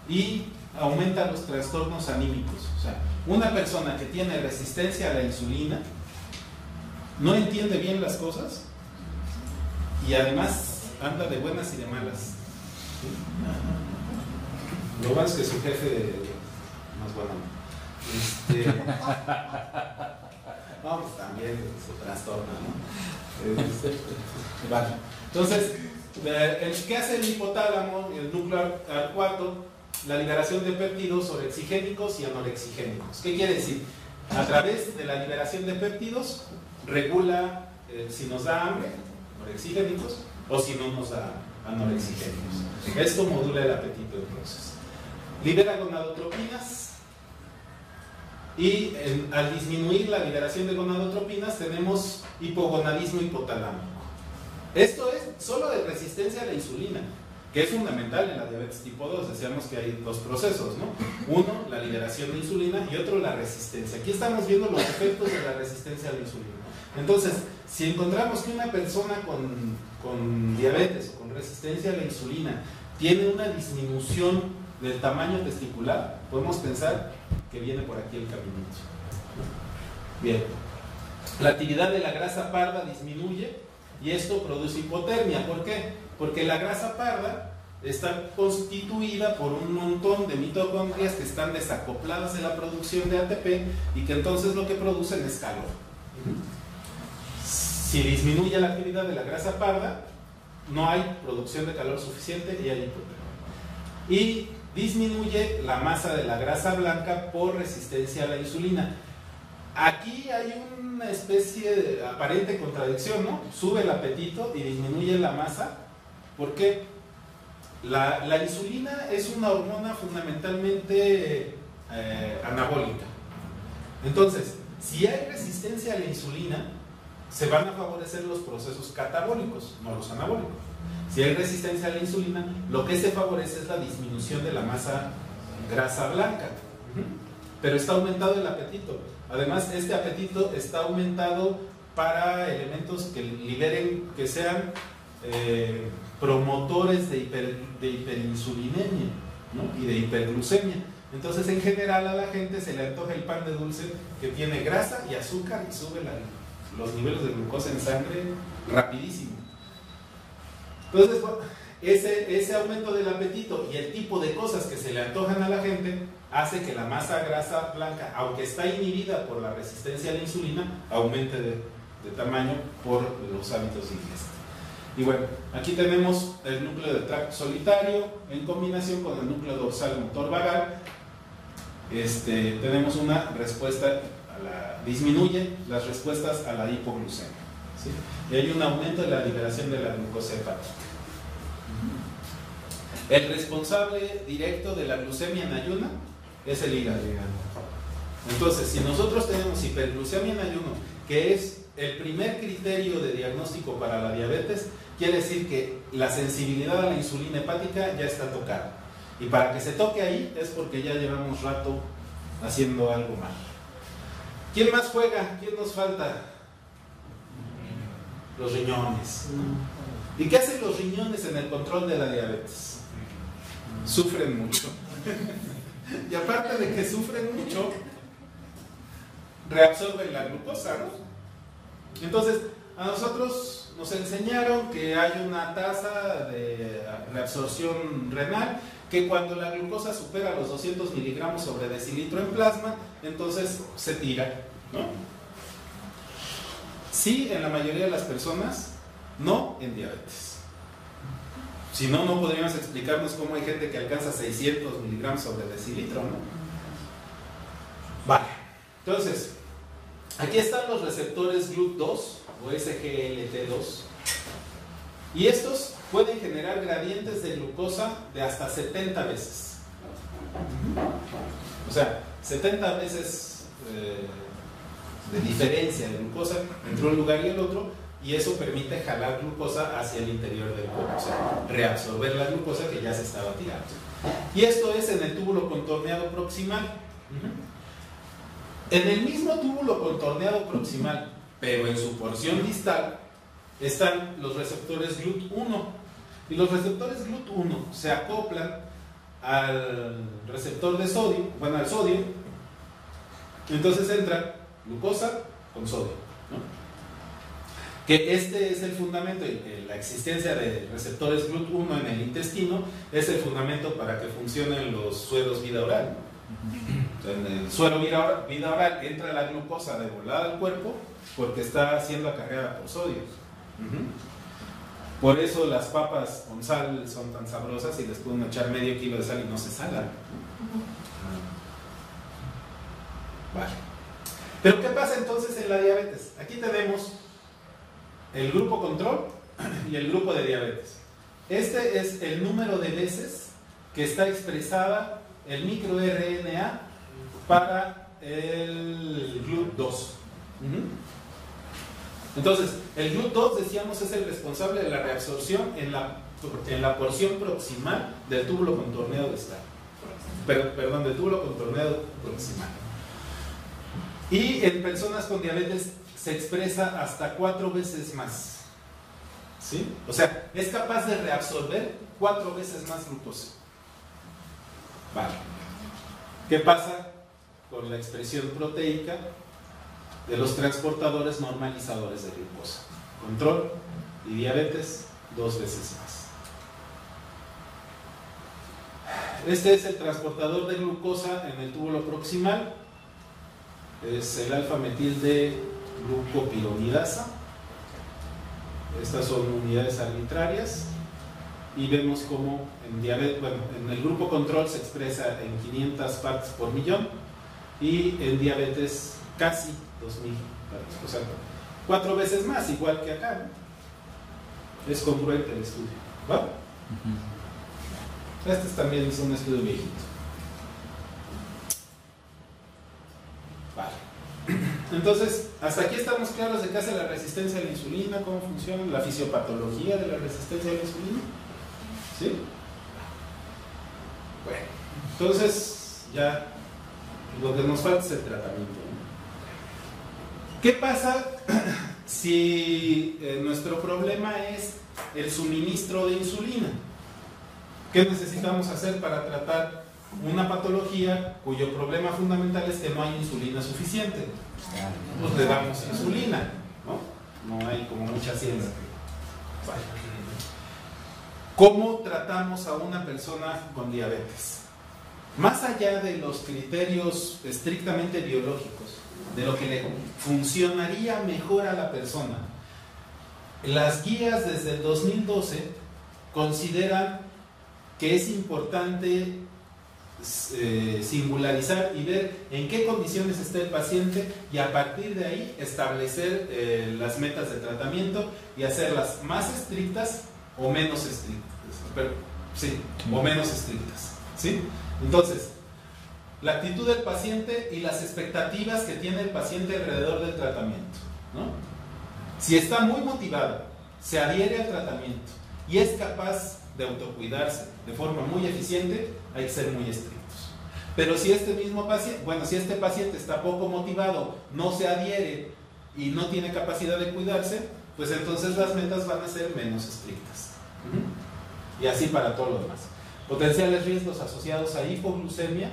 y aumenta los trastornos anímicos. O sea, una persona que tiene resistencia a la insulina no entiende bien las cosas y además anda de buenas y de malas. Lo más que su jefe más bueno. No, pues también se trastorna, ¿no? Vale. Entonces, ¿qué hace el hipotálamo, el núcleo arcuato? La liberación de péptidos orexigénicos y anorexigénicos. ¿Qué quiere decir? A través de la liberación de péptidos regula si nos da hambre, orexigénicos, o si no nos da anorexigénicos. Esto modula el apetito entonces. Libera gonadotropinas y al disminuir la liberación de gonadotropinas tenemos hipogonadismo hipotalámico. Esto es solo de resistencia a la insulina, que es fundamental en la diabetes tipo 2. Decíamos que hay dos procesos, ¿no? Uno, la liberación de insulina, y otro, la resistencia. Aquí estamos viendo los efectos de la resistencia a la insulina. Entonces, si encontramos que una persona con diabetes o con resistencia a la insulina tiene una disminución del tamaño testicular, podemos pensar que viene por aquí el caminito. Bien, la actividad de la grasa parda disminuye y esto produce hipotermia. ¿Por qué? Porque la grasa parda está constituida por un montón de mitocondrias que están desacopladas de la producción de ATP y que entonces lo que producen es calor. Si disminuye la actividad de la grasa parda, no hay producción de calor suficiente y hay hipotermia. Y disminuye la masa de la grasa blanca por resistencia a la insulina. Aquí hay una especie de aparente contradicción, ¿no? Sube el apetito y disminuye la masa. ¿Por qué? La insulina es una hormona fundamentalmente anabólica. Entonces, si hay resistencia a la insulina, se van a favorecer los procesos catabólicos, no los anabólicos. Si hay resistencia a la insulina, lo que se favorece es la disminución de la masa grasa blanca. Pero está aumentado el apetito. Además, este apetito está aumentado para elementos que liberen, que sean promotores de hiperinsulinemia, ¿no? Y de hiperglucemia. Entonces, en general, a la gente se le antoja el pan de dulce que tiene grasa y azúcar y sube los niveles de glucosa en sangre rapidísimo. Entonces, bueno, ese aumento del apetito y el tipo de cosas que se le antojan a la gente hace que la masa grasa blanca, aunque está inhibida por la resistencia a la insulina, aumente de tamaño por los hábitos de ingesta. Y bueno, aquí tenemos el núcleo del tracto solitario en combinación con el núcleo dorsal motor vagal. Tenemos una respuesta disminuye las respuestas a la hipoglucemia, ¿sí? Y hay un aumento de la liberación de la glucosa hepática. El responsable directo de la glucemia en ayuno es el hígado. Entonces, si nosotros tenemos hiperglucemia en ayuno, que es el primer criterio de diagnóstico para la diabetes, quiere decir que la sensibilidad a la insulina hepática ya está tocada. Y para que se toque ahí es porque ya llevamos rato haciendo algo mal. ¿Quién más juega? ¿Quién nos falta? Los riñones. ¿Y qué hacen los riñones en el control de la diabetes? Sufren mucho. Y aparte de que sufren mucho, reabsorben la glucosa, ¿no? Entonces, a nosotros nos enseñaron que hay una tasa de reabsorción renal, que cuando la glucosa supera los 200 miligramos sobre decilitro en plasma, entonces se tira, ¿no? Sí, en la mayoría de las personas, no en diabetes. Si no, no podríamos explicarnos cómo hay gente que alcanza 600 miligramos sobre decilitro, ¿no? Vale, entonces, aquí están los receptores GLUT2 o SGLT2, y estos pueden generar gradientes de glucosa de hasta 70 veces. O sea, 70 veces de diferencia de glucosa entre un lugar y el otro, y eso permite jalar glucosa hacia el interior del cuerpo, o sea, reabsorber la glucosa que ya se estaba tirando. Y esto es en el túbulo contorneado proximal. En el mismo túbulo contorneado proximal, pero en su porción distal, están los receptores GLUT1. Y los receptores GLUT1 se acoplan al receptor de sodio, bueno, al sodio. Entonces entra glucosa con sodio, ¿no? Que este es el fundamento, la existencia de receptores GLUT1 en el intestino es el fundamento para que funcionen los sueros vida oral. En el suero vida oral entra la glucosa de volada al cuerpo porque está siendo acarreada por sodio. Por eso las papas con sal son tan sabrosas y les pueden echar medio kilo de sal y no se salan. Vale. Pero ¿qué pasa entonces en la diabetes? Aquí tenemos el grupo control y el grupo de diabetes. Este es el número de veces que está expresada el microRNA para el GLUT2. Entonces, el GLUT2, decíamos, es el responsable de la reabsorción en la porción proximal del túbulo contorneado distal. Perdón, del túbulo contorneado proximal. Y en personas con diabetes se expresa hasta 4 veces más. ¿Sí? O sea, es capaz de reabsorber 4 veces más glucosa. Vale. ¿Qué pasa con la expresión proteica de los transportadores normalizadores de glucosa? Control y diabetes 2 veces más. Este es el transportador de glucosa en el túbulo proximal. Es el alfa-metil de glucopironidasa. Estas son unidades arbitrarias. Y vemos cómo en diabetes, bueno, en el grupo control se expresa en 500 partes por millón y en diabetes casi 2.000, o sea, 4 veces más, igual que acá, ¿no? Es congruente el estudio, ¿va? Este también es un estudio viejito. Vale. Entonces, hasta aquí estamos claros de qué hace la resistencia a la insulina, cómo funciona la fisiopatología de la resistencia a la insulina. ¿Sí? Bueno, entonces ya lo que nos falta es el tratamiento, ¿no? ¿Qué pasa si nuestro problema es el suministro de insulina? ¿Qué necesitamos hacer para tratar una patología cuyo problema fundamental es que no hay insulina suficiente? Pues le damos insulina, ¿no? No hay como mucha ciencia. Vale. ¿Cómo tratamos a una persona con diabetes? Más allá de los criterios estrictamente biológicos, de lo que le funcionaría mejor a la persona, las guías desde el 2012 consideran que es importante singularizar y ver en qué condiciones está el paciente y a partir de ahí establecer las metas de tratamiento y hacerlas más estrictas o menos estrictas. O menos estrictas. ¿Sí? Entonces, la actitud del paciente y las expectativas que tiene el paciente alrededor del tratamiento, ¿no? Si está muy motivado, se adhiere al tratamiento y es capaz de autocuidarse de forma muy eficiente, hay que ser muy estrictos. Pero si este mismo paciente, si este paciente está poco motivado, no se adhiere y no tiene capacidad de cuidarse, pues entonces las metas van a ser menos estrictas. Y así para todo lo demás. Potenciales riesgos asociados a hipoglucemia.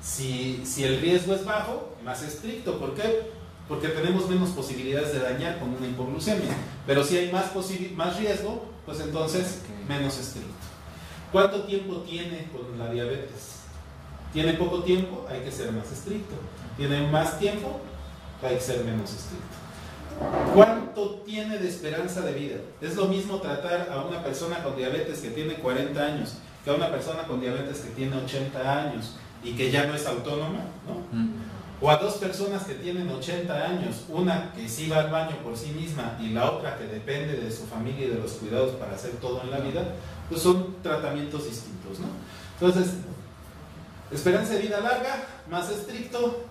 Si el riesgo es bajo, más estricto. ¿Por qué? Porque tenemos menos posibilidades de dañar con una hipoglucemia. Pero si hay más riesgo, pues entonces menos estricto. ¿Cuánto tiempo tiene con la diabetes? ¿Tiene poco tiempo? Hay que ser más estricto. ¿Tiene más tiempo? Hay que ser menos estricto. ¿Cuánto tiene de esperanza de vida? Es lo mismo tratar a una persona con diabetes que tiene 40 años que a una persona con diabetes que tiene 80 años y que ya no es autónoma, ¿no? O a dos personas que tienen 80 años, una que sí va al baño por sí misma y la otra que depende de su familia y de los cuidados para hacer todo en la vida, pues son tratamientos distintos, ¿no? Entonces, esperanza de vida larga, más estricto;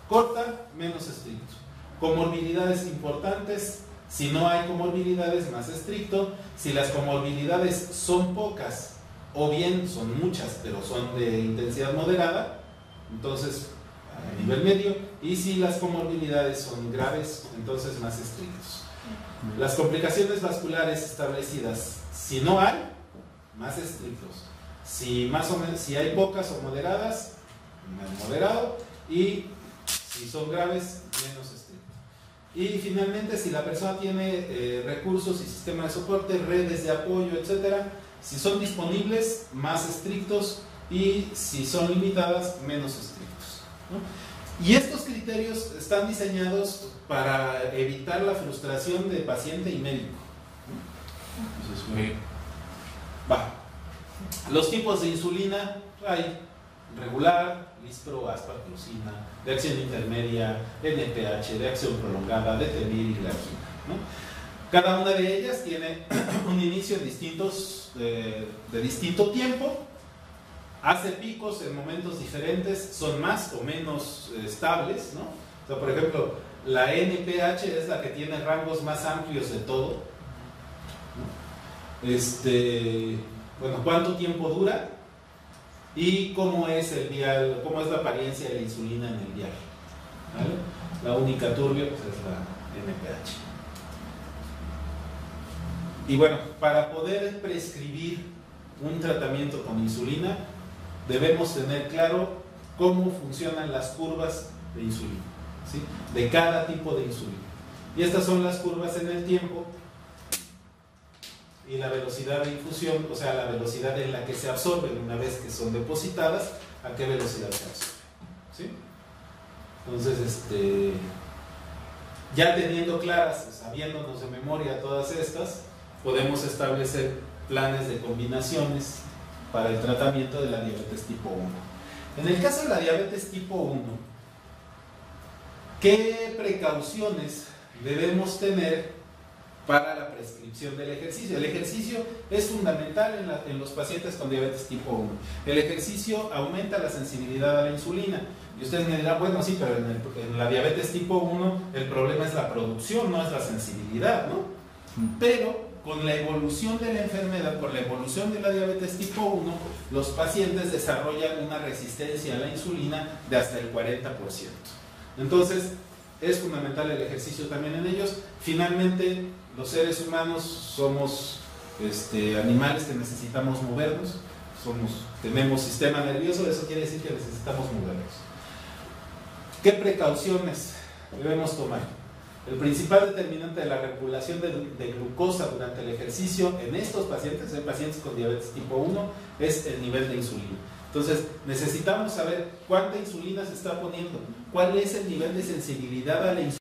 corta, menos estricto. Comorbilidades importantes, si no hay comorbilidades, más estricto. Si las comorbilidades son pocas o bien son muchas pero son de intensidad moderada, entonces a nivel medio. Y si las comorbilidades son graves, entonces más estrictos. Las complicaciones vasculares establecidas, si no hay, más estrictos. Si hay pocas o moderadas, más moderado. Y si son graves, menos estrictos. Y finalmente, si la persona tiene recursos y sistema de soporte, redes de apoyo, etcétera, si son disponibles, más estrictos, y si son limitadas, menos estrictos, ¿no? Y estos criterios están diseñados para evitar la frustración de paciente y médico, ¿no? Entonces, los tipos de insulina hay: regular, lispro, asparglusina, de acción intermedia, NPH, de acción prolongada, de Tevir y glargina, ¿no? Cada una de ellas tiene un inicio de distinto tiempo, hace picos en momentos diferentes, son más o menos estables, ¿no? O sea, por ejemplo, la NPH es la que tiene rangos más amplios de todo, ¿no? ¿Cuánto tiempo dura? Y cómo es el vial, cómo es la apariencia de la insulina en el vial, ¿vale? La única turbio pues es la NPH. Y bueno, para poder prescribir un tratamiento con insulina, debemos tener claro cómo funcionan las curvas de insulina, ¿sí? De cada tipo de insulina. Y estas son las curvas en el tiempo y la velocidad de infusión, o sea, la velocidad en la que se absorben una vez que son depositadas, a qué velocidad se absorben, ¿sí? Entonces, ya teniendo claras, sabiéndonos de memoria todas estas, podemos establecer planes de combinaciones para el tratamiento de la diabetes tipo 1. En el caso de la diabetes tipo 1, ¿Qué precauciones debemos tener para la prescripción del ejercicio? El ejercicio es fundamental en los pacientes con diabetes tipo 1. El ejercicio aumenta la sensibilidad a la insulina. Y ustedes me dirán, bueno, sí, pero en la diabetes tipo 1 el problema es la producción, no es la sensibilidad, ¿no? Pero con la evolución de la enfermedad, por la evolución de la diabetes tipo 1, los pacientes desarrollan una resistencia a la insulina de hasta el 40%. Entonces, es fundamental el ejercicio también en ellos. Finalmente, los seres humanos somos animales que necesitamos movernos, tenemos sistema nervioso, eso quiere decir que necesitamos movernos. ¿Qué precauciones debemos tomar? El principal determinante de la regulación de glucosa durante el ejercicio en estos pacientes, en pacientes con diabetes tipo 1, es el nivel de insulina. Entonces, necesitamos saber cuánta insulina se está poniendo, cuál es el nivel de sensibilidad a la insulina.